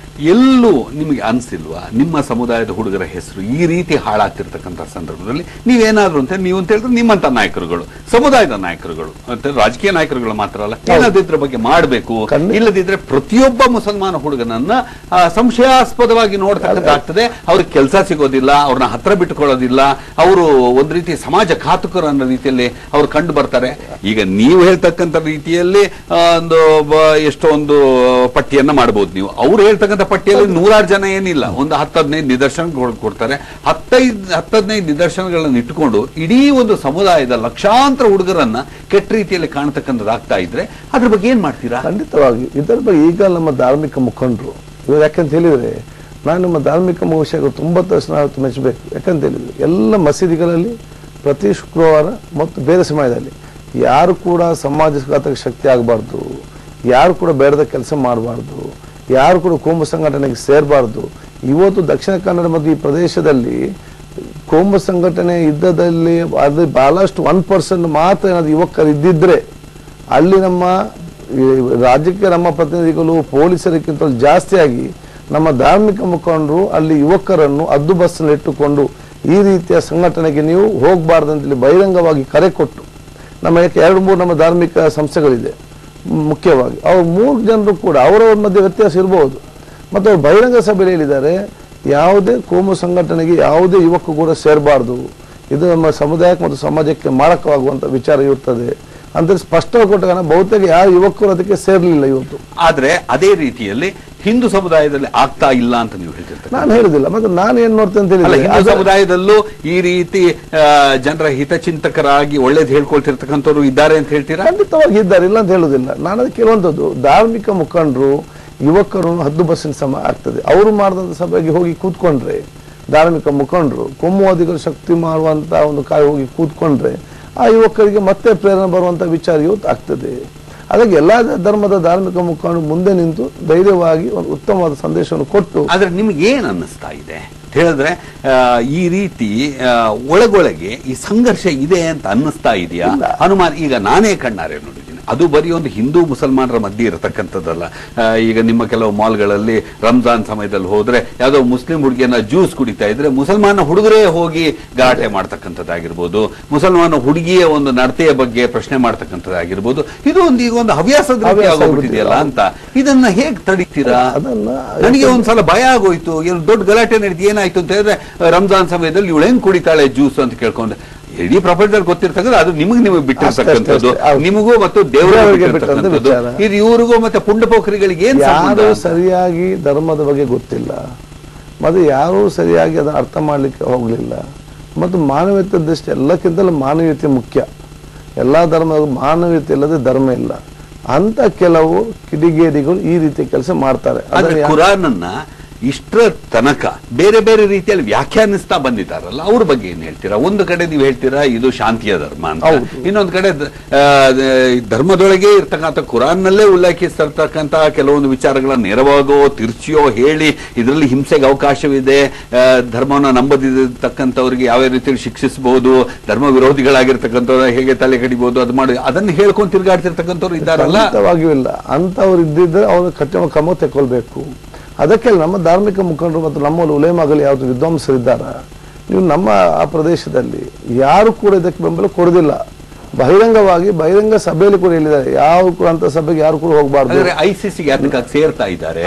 ಎಲ್ಲೂ ನಿಮಗೆ ಅನ್ಸಿಲ್ವಾ ನಿಮ್ಮ ಸಮುದಾಯದ ಹುಡುಗರ ಹೆಸರು ಈ ರೀತಿ ಹಾಳಾಗ್ತಿರ್ತಕ್ಕಂಥ ಸಂದರ್ಭದಲ್ಲಿ ನೀವೇನಾದ್ರು ಅಂತ ನೀವು ಅಂತ ಹೇಳಿದ್ರೆ ನಿಮ್ಮಂತ ನಾಯಕರುಗಳು, ಸಮುದಾಯದ ನಾಯಕರುಗಳು ಅಂತ ರಾಜಕೀಯ ನಾಯಕರುಗಳು ಮಾತ್ರ ಅಲ್ಲ, ಏನಾದಿದ್ರ ಬಗ್ಗೆ ಮಾಡಬೇಕು. ಇಲ್ಲದಿದ್ರೆ ಪ್ರತಿಯೊಬ್ಬ ಮುಸಲ್ಮಾನ ಹುಡುಗನನ್ನ ಸಂಶಯಾಸ್ಪದವಾಗಿ ನೋಡ್ತಕ್ಕಂಥಾಗ್ತದೆ. ಅವ್ರಿಗೆ ಕೆಲಸ ಸಿಗೋದಿಲ್ಲ, ಅವ್ರನ್ನ ಹತ್ರ ಬಿಟ್ಟುಕೊಳ್ಳೋದಿಲ್ಲ, ಅವರು ಒಂದ್ ರೀತಿ ಸಮಾಜ ಘಾತಕರು ಅನ್ನೋ ರೀತಿಯಲ್ಲಿ ಅವ್ರು ಕಂಡು ಬರ್ತಾರೆ. ಈಗ ನೀವು ಹೇಳ್ತಕ್ಕಂಥ ರೀತಿಯಲ್ಲಿ ಒಂದು ಎಷ್ಟೊಂದು ಪಟ್ಟಿಯನ್ನ ಮಾಡಬಹುದು ನೀವು. ಅವ್ರು ಹೇಳ್ತಕ್ಕಂಥ ಪಟ್ಟಿಯಲ್ಲಿ 100 ಜನ ಏನಿಲ್ಲ, ಒಂದು 10-15 ನಿದರ್ಶನಗಳು ಕೊಡ್ತಾರೆ. 10-15 ನಿದರ್ಶನಗಳನ್ನು ಇಟ್ಟುಕೊಂಡು ಇಡೀ ಒಂದು ಸಮುದಾಯದ ಲಕ್ಷಾಂತರ ಹುಡುಗರನ್ನ ಕೆಟ್ಟ ರೀತಿಯಲ್ಲಿ ಕಾಣತಕ್ಕಂಥದ್ದಾಗ್ತಾ ಇದ್ರೆ ಅದ್ರ ಬಗ್ಗೆ ಏನ್ ಮಾಡ್ತೀರಾ? ಖಂಡಿತವಾಗಿ ಇದರ ಬಗ್ಗೆ ಈಗ ನಮ್ಮ ಧಾರ್ಮಿಕ ಮುಖಂಡರು ಇವಾಗ ಯಾಕಂತ ಹೇಳಿದ್ರೆ ನಾನು ನಮ್ಮ ಧಾರ್ಮಿಕ ವಿಷಯಗಳು ತುಂಬ ಮೆಚ್ಚಬೇಕು. ಯಾಕಂತ ಹೇಳಿದ್ರೆ ಎಲ್ಲ ಮಸೀದಿಗಳಲ್ಲಿ ಪ್ರತಿ ಶುಕ್ರವಾರ ಮತ್ತು ಬೇರೆ ಸಮಯದಲ್ಲಿ ಯಾರು ಕೂಡ ಸಮಾಜಘಾತಕ ಶಕ್ತಿ ಆಗಬಾರ್ದು, ಯಾರು ಕೂಡ ಬೇಡದ ಕೆಲಸ ಮಾಡಬಾರ್ದು, ಯಾರು ಕೂಡ ಕೋಮು ಸಂಘಟನೆಗೆ ಸೇರಬಾರ್ದು. ಇವತ್ತು ದಕ್ಷಿಣ ಕನ್ನಡ ಮತ್ತು ಈ ಪ್ರದೇಶದಲ್ಲಿ ಕೋಮು ಸಂಘಟನೆ ಯುದ್ಧದಲ್ಲಿ ಅದು ಬಹಳಷ್ಟು 1% ಮಾತ್ರ ಏನಾದ್ರು ಯುವಕರು ಇದ್ದಿದ್ರೆ ಅಲ್ಲಿ ನಮ್ಮ ರಾಜ್ಯಕ್ಕೆ ನಮ್ಮ ಪ್ರತಿನಿಧಿಗಳು ಪೊಲೀಸರಿಗಿಂತ ಜಾಸ್ತಿಯಾಗಿ ನಮ್ಮ ಧಾರ್ಮಿಕ ಮುಖಂಡರು ಅಲ್ಲಿ ಯುವಕರನ್ನು ಹದ್ದು ಬಸ್ಸನ್ನು ಇಟ್ಟುಕೊಂಡು ಈ ರೀತಿಯ ಸಂಘಟನೆಗೆ ನೀವು ಹೋಗಬಾರ್ದಂತೇಳಿ ಬಹಿರಂಗವಾಗಿ ಕರೆ ಕೊಟ್ಟು ನಮ್ಮ 2-3 ನಮ್ಮ ಧಾರ್ಮಿಕ ಸಂಸ್ಥೆಗಳಿದೆ ಮುಖ್ಯವಾಗಿ ಅವ್ರು 3 ಜನರು ಕೂಡ ಅವರವ್ರ ಮಧ್ಯೆ ವ್ಯತ್ಯಾಸ ಇರಬಹುದು. ಮತ್ತು ಅವ್ರು ಬಹಿರಂಗ ಸಭೆಯಲ್ಲಿ ಹೇಳಿದ್ದಾರೆ ಯಾವುದೇ ಕೋಮು ಸಂಘಟನೆಗೆ ಯಾವುದೇ ಯುವಕ ಕೂಡ ಸೇರಬಾರ್ದು, ಇದು ನಮ್ಮ ಸಮುದಾಯಕ್ಕೆ ಮತ್ತು ಸಮಾಜಕ್ಕೆ ಮಾರಕವಾಗುವಂತ ವಿಚಾರ ಇರುತ್ತದೆ ಅಂತ ಸ್ಪಷ್ಟವಾಗಿ ಕೊಟ್ಟಾಗ ಬಹುತೇಕ ಯಾವ ಯುವಕರು ಅದಕ್ಕೆ ಸೇರ್ಲಿಲ್ಲ ಇವತ್ತು. ಆದ್ರೆ ಅದೇ ರೀತಿಯಲ್ಲಿ ಹಿಂದೂ ಸಮುದಾಯದಲ್ಲಿ ಆಗ್ತಾ ಇಲ್ಲ ಅಂತ ನೀವು ಹೇಳ್ತಿರ್ತೀರಿ. ನಾನು ಹೇಳುದಿಲ್ಲ, ಮತ್ತೆ ನಾನು ಏನ್ ನೋಡ್ತೇನೆ ಅಂತ ಹೇಳಿದ್ರೆ ಹಿಂದೂ ಸಮುದಾಯದಲ್ಲೂ ಈ ರೀತಿ ಜನರ ಹಿತಚಿಂತಕರಾಗಿ ಒಳ್ಳೇದು ಹೇಳ್ಕೊಳ್ತಿರ್ತಕ್ಕಂಥವ್ರು ಇದ್ದಾರೆ ಅಂತ ಹೇಳ್ತೀರಾ? ಖಂಡಿತವಾಗಿ ಇದ್ದಾರೆ, ಇಲ್ಲ ಅಂತ ಹೇಳುದಿಲ್ಲ. ನಾನು ಅದಕ್ಕೆ ಕೆಲವೊಂದದ್ದು ಧಾರ್ಮಿಕ ಮುಖಂಡರು ಯುವಕರು ಹದ್ದು ಬಸ್ಸಿನ ಸಮ ಆಗ್ತದೆ. ಅವರು ಮಾಡಿದಂತ ಸಭೆಗೆ ಹೋಗಿ ಕೂತ್ಕೊಂಡ್ರೆ ಧಾರ್ಮಿಕ ಮುಖಂಡರು ಕೋಮುವಾದಿಗಳು ಶಕ್ತಿ ಮಾಡುವಂತ ಒಂದು ಕಾಯಿ ಹೋಗಿ ಕೂತ್ಕೊಂಡ್ರೆ ಆ ಯುವಕರಿಗೆ ಮತ್ತೆ ಪ್ರೇರಣೆ ಬರುವಂತ ವಿಚಾರ ಇವತ್ತು ಆಗ್ತದೆ. ಹಾಗಾಗಿ ಎಲ್ಲಾ ಧರ್ಮದ ಧಾರ್ಮಿಕ ಮುಖಂಡರು ಮುಂದೆ ನಿಂತು ಧೈರ್ಯವಾಗಿ ಒಂದು ಉತ್ತಮವಾದ ಸಂದೇಶವನ್ನು ಕೊಟ್ಟು. ಆದ್ರೆ ನಿಮ್ಗೆ ಏನ್ ಅನ್ನಿಸ್ತಾ ಇದೆ ಹೇಳಿದ್ರೆ ಈ ರೀತಿ ಒಳಗೊಳಗೆ ಈ ಸಂಘರ್ಷ ಇದೆ ಅಂತ ಅನ್ನಿಸ್ತಾ ಇದೆಯಾ? ಅನುಮಾನ ಈಗ ನಾನೇ ಕಣ್ಣಾರೆ ನೋಡಿದ್ದೀನಿ. ಅದು ಬರೀ ಒಂದು ಹಿಂದೂ ಮುಸಲ್ಮಾನರ ಮಧ್ಯೆ ಇರತಕ್ಕಂಥದ್ದಲ್ಲ. ಈಗ ನಿಮ್ಮ ಕೆಲವು ಮಾಲ್ಗಳಲ್ಲಿ ರಂಜಾನ್ ಸಮಯದಲ್ಲಿ ಹೋದ್ರೆ ಯಾವುದೋ ಮುಸ್ಲಿಂ ಹುಡುಗಿಯನ್ನ ಜ್ಯೂಸ್ ಕುಡಿತಾ ಇದ್ರೆ ಮುಸಲ್ಮಾನ ಹುಡುಗರೇ ಹೋಗಿ ಗಲಾಟೆ ಮಾಡ್ತಕ್ಕಂಥದ್ದಾಗಿರ್ಬೋದು, ಮುಸಲ್ಮಾನ ಹುಡುಗಿಯ ಒಂದು ನಡತೆಯ ಬಗ್ಗೆ ಪ್ರಶ್ನೆ ಮಾಡ್ತಕ್ಕಂಥದ್ದಾಗಿರ್ಬೋದು. ಇದು ಈಗ ಒಂದು ಹವ್ಯಾಸದ ರೀತಿ ಆಗೋಗ್ಬಿಟ್ಟಿದೆಯಲ್ಲ ಅಂತ. ಇದನ್ನ ಹೇಗ್ ತಡೀತೀರಾ? ನನಗೆ ಒಂದ್ಸಲ ಭಯ ಆಗೋಯ್ತು. ಏನು ದೊಡ್ಡ ಗಲಾಟೆ ನಡೀತಿ, ಏನಾಯ್ತು ಅಂತ ಹೇಳಿದ್ರೆ ರಂಜಾನ್ ಸಮಯದಲ್ಲಿ ಇವಳು ಹೆಂಗ್ ಕುಡಿತಾಳೆ ಜ್ಯೂಸ್ ಅಂತ ಕೇಳ್ಕೊಂಡೆ. ಇಡೀ ಪ್ರಪಂಚದಲ್ಲಿ ಗೊತ್ತಿರ್ತಕ್ಕಂಥ ಅದು ನಿಮಗೆ ಬಿಟ್ಟಿರ್ತಕ್ಕಂಥದ್ದು, ನಿಮಗೂ ಮತ್ತು ದೇವರಿಗೆ ಬಿಟ್ಟಿರ್ತಕ್ಕಂಥದ್ದು. ಇದು ಇವ್ರಿಗೂ ಮತ್ತೆ ಪುಂಡಪೋಖರಿಗಳಿಗೆ ಏನ್ ಯಾರು ಸರಿಯಾಗಿ ಧರ್ಮದ ಬಗ್ಗೆ ಗೊತ್ತಿಲ್ಲ, ಮತ್ತೆ ಯಾರೂ ಸರಿಯಾಗಿ ಅದನ್ನ ಅರ್ಥ ಮಾಡ್ಲಿಕ್ಕೆ ಹೋಗ್ಲಿಲ್ಲ. ಮತ್ತು ಮಾನವೀಯತೆ ದೃಷ್ಟಿ ಎಲ್ಲಕ್ಕಿಂತಲೂ ಮಾನವೀಯತೆ ಮುಖ್ಯ. ಎಲ್ಲಾ ಧರ್ಮದ ಮಾನವೀಯತೆ ಇಲ್ಲದೆ ಧರ್ಮ ಇಲ್ಲ ಅಂತ ಕೆಲವು ಕಿಡಿಗೇಡಿಗಳು ಈ ರೀತಿ ಕೆಲಸ ಮಾಡ್ತಾರೆ. ಕುರಾನನ್ನ ಇಷ್ಟರ ತನಕ ಬೇರೆ ಬೇರೆ ರೀತಿಯಲ್ಲಿ ವ್ಯಾಖ್ಯಾನಿಸ್ತಾ ಬಂದಿದ್ದಾರಲ್ಲ, ಅವ್ರ ಬಗ್ಗೆ ಏನ್ ಹೇಳ್ತೀರಾ? ಒಂದು ಕಡೆ ನೀವು ಹೇಳ್ತೀರಾ ಇದು ಶಾಂತಿಯ ಧರ್ಮ ಅಂತ, ಇನ್ನೊಂದು ಕಡೆ ಧರ್ಮದೊಳಗೆ ಇರ್ತಕ್ಕಂಥ ಕುರಾನ್ನಲ್ಲೇ ಉಲ್ಲೇಖಿಸಿರ್ತಕ್ಕಂತಹ ಕೆಲವೊಂದು ವಿಚಾರಗಳನ್ನ ನೇರವಾಗೋ ತಿರ್ಚಿಯೋ ಹೇಳಿ ಇದರಲ್ಲಿ ಹಿಂಸೆಗೆ ಅವಕಾಶವಿದೆ, ಧರ್ಮವನ್ನು ನಂಬದಿರ್ತಕ್ಕಂಥವ್ರಿಗೆ ಯಾವ ರೀತಿಯಲ್ಲಿ ಶಿಕ್ಷಿಸಬಹುದು, ಧರ್ಮ ವಿರೋಧಿಗಳಾಗಿರ್ತಕ್ಕಂಥವ್ರು ಹೇಗೆ ತಲೆ ಕಡಿಬಹುದು, ಅದು ಮಾಡಿ ಅದನ್ನು ಹೇಳ್ಕೊಂಡು ತಿರುಗಾಡ್ತಿರ್ತಕ್ಕಂಥವ್ರು ಇದ್ದಾರಲ್ಲ. ಇಲ್ಲ ಅಂತವ್ರು ಇದ್ದಿದ್ರೆ ಅವ್ರು ಕಠಿಣ ಕ್ರಮ ತಗೊಳ್ಬೇಕು. ಅದಕ್ಕೆ ನಮ್ಮ ಧಾರ್ಮಿಕ ಮುಖಂಡರು ಮತ್ತು ನಮ್ಮಲ್ಲಿ ಉಲೇಮಾಗಲಿ ಯಾವುದು ವಿದ್ವಾಂಸರಿದ್ದಾರ, ನೀವು ನಮ್ಮ ಆ ಪ್ರದೇಶದಲ್ಲಿ ಯಾರು ಕೂಡ ಇದಕ್ಕೆ ಬೆಂಬಲ ಕೊಡೋದಿಲ್ಲ. ಬಹಿರಂಗ ಸಭೆಯಲ್ಲಿ ಕೂಡ ಹೇಳಿದ್ದಾರೆ, ಯಾವ ಕೂಡ ಅಂತ ಸಭೆಗೆ ಯಾರು ಕೂಡ ಹೋಗಬಾರ್ದು. ಐಸಿಸಿಗೆ ಅದಕ್ಕಾಗಿ ಸೇರ್ತಾ ಇದ್ದಾರೆ,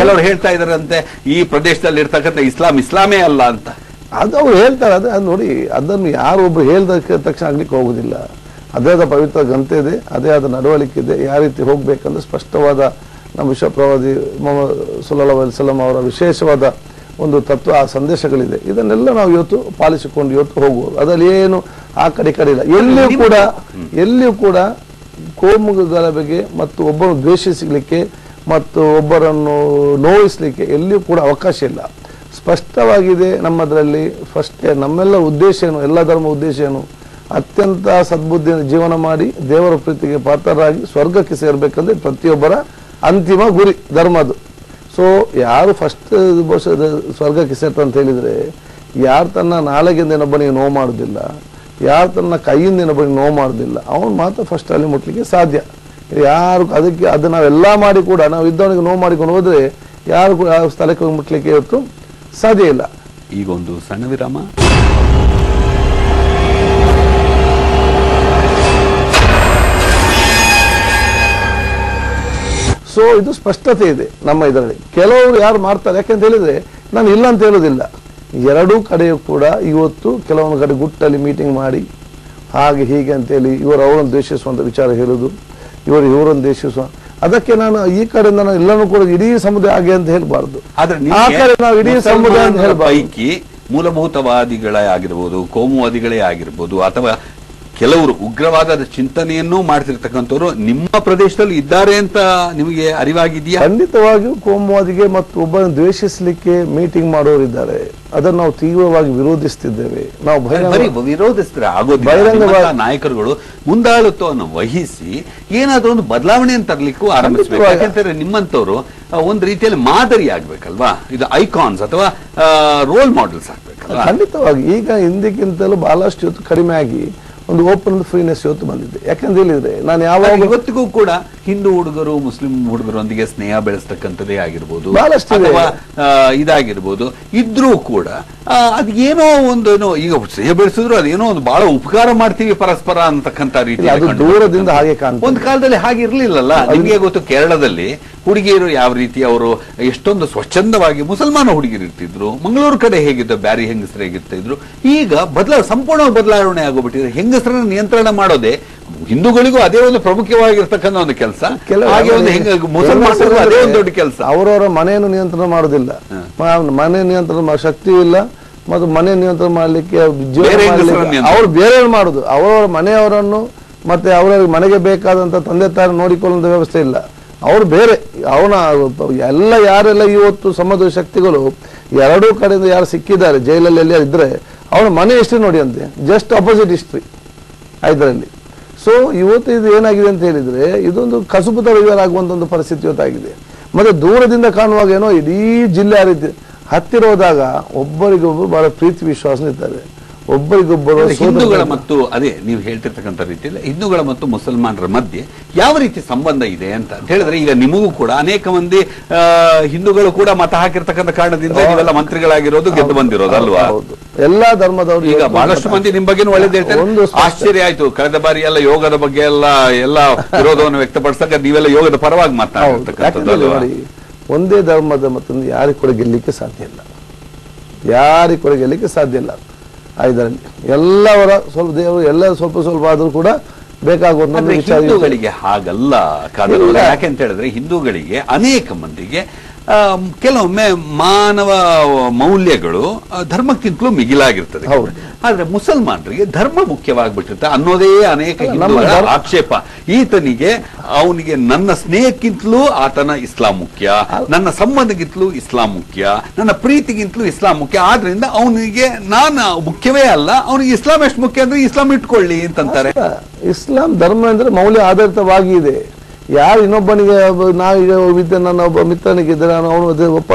ಕೆಲವರು ಹೇಳ್ತಾ ಇದಾರಂತೆ ಈ ಪ್ರದೇಶದಲ್ಲಿ ಇರ್ತಕ್ಕಂಥ ಇಸ್ಲಾಮೇ ಅಲ್ಲ ಅಂತ. ಅದು ಅವ್ರು ಹೇಳ್ತಾರೆ. ಅದು ನೋಡಿ, ಅದನ್ನು ಯಾರು ಒಬ್ರು ಹೇಳಿದ ತಕ್ಷಣ ಆಗ್ಲಿಕ್ಕೆ ಹೋಗುದಿಲ್ಲ. ಅದೇ ಆದ ಪವಿತ್ರ ಗ್ರಂಥ ಇದೆ, ಅದೇ ಆದ ನಡವಳಿಕೆ ಇದೆ, ಯಾವ ರೀತಿ ಹೋಗ್ಬೇಕಂದ್ರೆ ಸ್ಪಷ್ಟವಾದ ನಮ್ಮ ವಿಶ್ವಪ್ರವಾದಿ ಮೊಹಮ್ಮದ್ ಸಲ್ಲಲ್ಲಾಹು ಅಲೈಹಿ ವಸಲ್ಲಂ ಅವರ ವಿಶೇಷವಾದ ಒಂದು ತತ್ವ, ಆ ಸಂದೇಶಗಳಿದೆ. ಇದನ್ನೆಲ್ಲ ನಾವು ಇವತ್ತು ಪಾಲಿಸಿಕೊಂಡು ಇವತ್ತು ಹೋಗುವುದು. ಅದರಲ್ಲಿ ಏನು ಆ ಕಡೆ ಇಲ್ಲ. ಎಲ್ಲಿಯೂ ಕೂಡ ಕೋಮುಗಳ ಬಗ್ಗೆ ಮತ್ತು ಒಬ್ಬರನ್ನು ದ್ವೇಷಿಸಲಿಕ್ಕೆ ಮತ್ತು ಒಬ್ಬರನ್ನು ನೋಯಿಸಲಿಕ್ಕೆ ಎಲ್ಲಿಯೂ ಕೂಡ ಅವಕಾಶ ಇಲ್ಲ. ಸ್ಪಷ್ಟವಾಗಿದೆ ನಮ್ಮದರಲ್ಲಿ. ಫಸ್ಟ್ ನಮ್ಮೆಲ್ಲ ಉದ್ದೇಶ ಏನು, ಎಲ್ಲ ಧರ್ಮ ಉದ್ದೇಶ ಏನು? ಅತ್ಯಂತ ಸದ್ಬುದ್ಧಿಯನ್ನು ಜೀವನ ಮಾಡಿ ದೇವರ ಪ್ರೀತಿಗೆ ಪಾತ್ರರಾಗಿ ಸ್ವರ್ಗಕ್ಕೆ ಸೇರ್ಬೇಕಂದ್ರೆ ಪ್ರತಿಯೊಬ್ಬರ ಅಂತಿಮ ಗುರಿ ಧರ್ಮದು. ಸೊ ಯಾರು ಫಸ್ಟ್ ಸ್ವರ್ಗಕ್ಕೆ ಸೇರ್ತಾರೆ ಅಂತ ಹೇಳಿದ್ರೆ, ಯಾರು ತನ್ನ ನಾಲಿಗೆಯಿಂದ ಇನ್ನೊಬ್ಬನಿಗೆ ನೋವು ಮಾಡುದಿಲ್ಲ, ಯಾರು ತನ್ನ ಕೈಯಿಂದ ಇನ್ನೊಬ್ಬನಿಗೆ ನೋವು ಮಾಡುದಿಲ್ಲ, ಅವನು ಮಾತ್ರ ಫಸ್ಟ್ ಅಲ್ಲಿ ಮುಟ್ಲಿಕ್ಕೆ ಸಾಧ್ಯ. ಯಾರು ಅದಕ್ಕೆ ಅದು ನಾವೆಲ್ಲ ಮಾಡಿ ಕೂಡ ನಾವು ಇದ್ದವನಿಗೆ ನೋವು ಮಾಡಿಕೊಂಡು ಹೋದ್ರೆ ಯಾರು ಕೂಡ ಆ ಸ್ಥಳಕ್ಕೆ ಹೋಗಿ ಮುಟ್ಲಿಕ್ಕೆ ಇವತ್ತು ಸಾಧ್ಯ ಇಲ್ಲ. ಈಗ ಒಂದು ಸಣ್ಣ ವಿರಾಮ. ಸೊ ಇದು ಸ್ಪಷ್ಟತೆ ಇದೆ ನಮ್ಮ ಇದರಲ್ಲಿ. ಕೆಲವರು ಯಾರು ಮಾಡ್ತಾರೆ, ಯಾಕೆಂತ ಹೇಳಿದ್ರೆ ನಾನು ಇಲ್ಲ ಅಂತ ಹೇಳೋದಿಲ್ಲ, ಎರಡೂ ಕಡೆಯೂ ಕೂಡ ಇವತ್ತು ಕೆಲವೊಂದು ಕಡೆ ಗುಟ್ಟಲ್ಲಿ ಮೀಟಿಂಗ್ ಮಾಡಿ ಹಾಗೆ ಹೀಗೆ ಅಂತೇಳಿ ಅವರನ್ನು ದ್ವೇಷಿಸುವಂತ ವಿಚಾರ ಹೇಳುದು, ಇವರನ್ನು ದ್ವೇಷಿಸುವ. ಅದಕ್ಕೆ ನಾನು ಈ ಕಡೆಯಿಂದ ನಾನು ಎಲ್ಲನೂ ಕೂಡ ಇಡೀ ಸಮುದಾಯ ಹಾಗೆ ಅಂತ ಹೇಳ್ಬಾರ್ದು, ಆ ಕಡೆ ನಾವು ಇಡೀ ಸಮುದಾಯ ಅಂತ ಹೇಳ್ಬಾರ್ದು. ಮೂಲಭೂತವಾದಿಗಳೇ ಆಗಿರ್ಬೋದು, ಕೋಮುವಾದಿಗಳೇ ಆಗಿರ್ಬೋದು, ಅಥವಾ ಕೆಲವರು ಉಗ್ರವಾದದ ಚಿಂತನೆಯನ್ನೂ ಮಾಡ್ತಿರ್ತಕ್ಕಂಥವ್ರು ನಿಮ್ಮ ಪ್ರದೇಶದಲ್ಲಿ ಇದ್ದಾರೆ ಅಂತ ನಿಮಗೆ ಅರಿವಾಗಿದೆಯಾ? ಖಂಡಿತವಾಗಿಯೂ ಕೋಮುವಾದಿಗೆ ಮತ್ತು ಒಬ್ಬರನ್ನು ದ್ವೇಷಿಸಲಿಕ್ಕೆ ಮೀಟಿಂಗ್ ಮಾಡೋರಿದ್ದಾರೆ. ಅದನ್ನು ನಾವು ತೀವ್ರವಾಗಿ ವಿರೋಧಿಸ್ತಿದ್ದೇವೆ. ನಾವು ವಿರೋಧಿಸಿದ್ರೆ ಆಗೋದಿಲ್ಲ. ನಾಯಕರುಗಳು ಮುಂದಾಳತ್ವವನ್ನು ವಹಿಸಿ ಏನಾದ್ರೂ ಒಂದು ಬದಲಾವಣೆಯನ್ನು ತರಲಿಕ್ಕೂ ಆರಂಭಿಸಬೇಕು. ಯಾಕಂದ್ರೆ ನಿಮ್ಮಂತವ್ರು ಒಂದು ರೀತಿಯಲ್ಲಿ ಮಾದರಿ ಆಗ್ಬೇಕಲ್ವಾ, ಇದು ಐಕಾನ್ಸ್ ಅಥವಾ ರೋಲ್ ಮಾಡೆಲ್ಸ್ ಆಗ್ಬೇಕಲ್ವಾ? ಖಂಡಿತವಾಗಿ. ಈಗ ಹಿಂದಕ್ಕಿಂತಲೂ ಬಹಳಷ್ಟು ಇವತ್ತು ಕಡಿಮೆ ಆಗಿ ಒಂದು ಓಪನ್ ಫ್ರೀನೆಸ್ ಇವತ್ತು ಬಂದಿದೆ. ಯಾಕಂತ ಹೇಳಿದ್ರೆ ನಾನು ಯಾವಾಗ ಇವತ್ತಿಗೂ ಕೂಡ ಹಿಂದೂ ಹುಡುಗರು ಮುಸ್ಲಿಂ ಹುಡುಗರೊಂದಿಗೆ ಸ್ನೇಹ ಬೆಳೆಸ್ತಕ್ಕಂಥದ್ದೇ ಆಗಿರ್ಬೋದು, ಇದಾಗಿರ್ಬೋದು, ಇದ್ರೂ ಕೂಡ ಅದೇನೋ ಒಂದು ಈಗ ಸ್ನೇಹ ಬೆಳೆಸಿದ್ರು ಅದೇನೋ ಒಂದು ಬಹಳ ಉಪಕಾರ ಮಾಡ್ತೀವಿ ಪರಸ್ಪರ ಅಂತಕ್ಕಂಥ ರೀತಿ ದೂರದಿಂದ ಹಾಗೆ ಕಾಣ್ತದೆ. ಒಂದು ಕಾಲದಲ್ಲಿ ಹಾಗೆ ಇರ್ಲಿಲ್ಲಲ್ಲ. ನಿಮಗೆ ಗೊತ್ತು, ಕೇರಳದಲ್ಲಿ ಹುಡುಗಿಯರು ಯಾವ ರೀತಿ ಅವರು ಎಷ್ಟೊಂದು ಸ್ವಚ್ಛಂದವಾಗಿ ಮುಸಲ್ಮಾನ ಹುಡುಗಿರು ಇರ್ತಿದ್ರು, ಮಂಗಳೂರು ಕಡೆ ಹೇಗಿದ್ದ ಬ್ಯಾರಿ ಹೆಂಗಸರು ಹೇಗಿರ್ತಿದ್ರು. ಈಗ ಸಂಪೂರ್ಣ ಬದಲಾವಣೆ ಆಗೋಗ್ಬಿಟ್ಟಿದೆ. ಹೆಂಗಸರನ್ನ ನಿಯಂತ್ರಣ ಮಾಡೋದೇ ಹಿಂದೂಗಳಿಗೂ ಅದೇ ಒಂದು ಪ್ರಮುಖವಾಗಿರ್ತಕ್ಕಂಥ ಒಂದು ಕೆಲಸ, ಹಾಗೆ ಒಂದು ಮುಸಲ್ಮಾನರಿಗೂ ಅದೇ ಒಂದು ದೊಡ್ಡ ಕೆಲಸ. ಅವರವರ ಮನೆಯನ್ನು ನಿಯಂತ್ರಣ ಮಾಡೋದಿಲ್ಲ, ಮನೆ ನಿಯಂತ್ರಣ ಶಕ್ತಿ ಇಲ್ಲ, ಮತ್ತು ಮನೆ ನಿಯಂತ್ರಣ ಮಾಡ್ಲಿಕ್ಕೆ ಅವ್ರು ಬೇರೆಯವ್ರು ಮಾಡುದು. ಅವರವರ ಮನೆಯವರನ್ನು ಮತ್ತೆ ಅವರ ಮನೆಗೆ ಬೇಕಾದಂತ ತಂದೆ ತಾಯಿ ನೋಡಿಕೊಳ್ಳುವಂತ ವ್ಯವಸ್ಥೆ ಇಲ್ಲ. ಅವ್ರು ಬೇರೆ ಅವನ ಯಾರೆಲ್ಲ ಇವತ್ತು ಸಮಾಜದ ಶಕ್ತಿಗಳು ಎರಡೂ ಕಡೆಯಿಂದ ಯಾರು ಸಿಕ್ಕಿದ್ದಾರೆ ಜೈಲಲ್ಲಿ ಎಲ್ಲ ಇದ್ರೆ ಅವನ ಮನೆ ಹಿಸ್ಟ್ರಿ ನೋಡಿ ಅಂತೆ, ಜಸ್ಟ್ ಅಪೋಸಿಟ್ ಹಿಸ್ಟ್ರಿ ಇದರಲ್ಲಿ. ಸೊ ಇವತ್ತು ಇದು ಏನಾಗಿದೆ ಅಂತ ಹೇಳಿದ್ರೆ ಇದೊಂದು ಕಸುಬುತ ವ್ಯವಹಾರ ಆಗುವಂತ ಒಂದು ಪರಿಸ್ಥಿತಿ ಇವತ್ತಾಗಿದೆ. ಮತ್ತೆ ದೂರದಿಂದ ಕಾಣುವಾಗ ಏನೋ ಇಡೀ ಜಿಲ್ಲೆ ಆ ರೀತಿ ಹತ್ತಿರ ಹೋದಾಗ ಒಬ್ಬರಿಗೊಬ್ಬರು ಬಹಳ ಪ್ರೀತಿ ವಿಶ್ವಾಸ ಇರ್ತಾರೆ, ಒಬ್ಬರಿಗೊಬ್ಬರು. ಹಿಂದೂಗಳ ಮತ್ತು ಅದೇ ನೀವು ಹೇಳ್ತಿರ್ತಕ್ಕಂಥ ರೀತಿಯಲ್ಲಿ ಹಿಂದೂಗಳ ಮತ್ತು ಮುಸಲ್ಮಾನರ ಮಧ್ಯೆ ಯಾವ ರೀತಿ ಸಂಬಂಧ ಇದೆ ಅಂತ ಹೇಳಿದ್ರೆ, ಈಗ ನಿಮಗೂ ಕೂಡ ಅನೇಕ ಮಂದಿ ಹಿಂದೂಗಳು ಕೂಡ ಮತ ಹಾಕಿರ್ತಕ್ಕಂಥ ಕಾರಣದಿಂದ ನೀವೆಲ್ಲ ಮಂತ್ರಿಗಳಾಗಿರೋದು, ಗೆದ್ದು ಬಂದಿರೋದು ಅಲ್ವಾ? ಎಲ್ಲಾ ಧರ್ಮದವರು ಈಗ ಬಹಳಷ್ಟು ಮಂದಿ ನಿಮ್ ಬಗ್ಗೆ ಒಳ್ಳೇದು ಹೇಳ್ತಾರೆ. ಆಶ್ಚರ್ಯ ಆಯ್ತು, ಕಳೆದ ಬಾರಿ ಎಲ್ಲ ಯೋಗದ ಬಗ್ಗೆ ಎಲ್ಲ ವಿರೋಧವನ್ನು ವ್ಯಕ್ತಪಡಿಸಿದಾಗ ನೀವೆಲ್ಲ ಯೋಗದ ಪರವಾಗಿ ಮಾತನಾಡ್ತಕ್ಕಂಥದ್ದು. ಒಂದೇ ಧರ್ಮದ ಮತ್ತೊಂದು ಯಾರಿಗೆ ಕೂಡ ಗೆಲ್ಲಿಕ್ಕೆ ಸಾಧ್ಯ ಇಲ್ಲ, ಯಾರಿಗೆ ಕೂಡ ಗೆಲ್ಲಿಕ್ಕೆ ಸಾಧ್ಯ ಇಲ್ಲ. ಇದರಲ್ಲಿ ಎಲ್ಲವರ ಸ್ವಲ್ಪ ದೇವರು ಎಲ್ಲ ಸ್ವಲ್ಪ ಸ್ವಲ್ಪ ಆದ್ರೂ ಕೂಡ ಬೇಕಾಗುವಂತ ಹಿಂದೂಗಳಿಗೆ ಹಾಗಲ್ಲ ಕಾದರ್, ಯಾಕೆ ಅಂತ ಹೇಳಿದ್ರೆ ಹಿಂದೂಗಳಿಗೆ ಅನೇಕ ಮಂದಿಗೆ ಕೆಲವೊಮ್ಮೆ ಮಾನವ ಮೌಲ್ಯಗಳು ಧರ್ಮಕ್ಕಿಂತಲೂ ಮಿಗಿಲಾಗಿರ್ತದೆ. ಆದ್ರೆ ಮುಸಲ್ಮಾನರಿಗೆ ಧರ್ಮ ಮುಖ್ಯವಾಗ್ಬಿಟ್ಟಿರುತ್ತೆ ಅನ್ನೋದೇ ಅನೇಕ ಹಿಂದೂಗಳ ಆಕ್ಷೇಪ. ಈತನಿಗೆ ಅವನಿಗೆ ನನ್ನ ಸ್ನೇಹಕ್ಕಿಂತಲೂ ಆತನ ಇಸ್ಲಾಂ ಮುಖ್ಯ, ನನ್ನ ಸಂಬಂಧಕ್ಕಿಂತಲೂ ಇಸ್ಲಾಂ ಮುಖ್ಯ, ನನ್ನ ಪ್ರೀತಿಗಿಂತಲೂ ಇಸ್ಲಾಂ ಮುಖ್ಯ. ಆದ್ರಿಂದ ಅವನಿಗೆ ನಾನು ಮುಖ್ಯವೇ ಅಲ್ಲ, ಅವನಿಗೆ ಇಸ್ಲಾಂ ಎಷ್ಟು ಮುಖ್ಯ ಅಂದ್ರೆ ಇಸ್ಲಾಂ ಇಟ್ಕೊಳ್ಳಿ ಅಂತಂತಾರೆ. ಇಸ್ಲಾಂ ಧರ್ಮ ಅಂದ್ರೆ ಮೌಲ್ಯ ಆಧಾರಿತವಾಗಿ ಇದೆ. ಯಾರು ಇನ್ನೊಬ್ಬನಿಗೆ ನಾವೀಗ ನನ್ನ ಒಬ್ಬ ಮಿತ್ರನಿಗಿದ್ರೆ ಅವನು ಒಪ್ಪ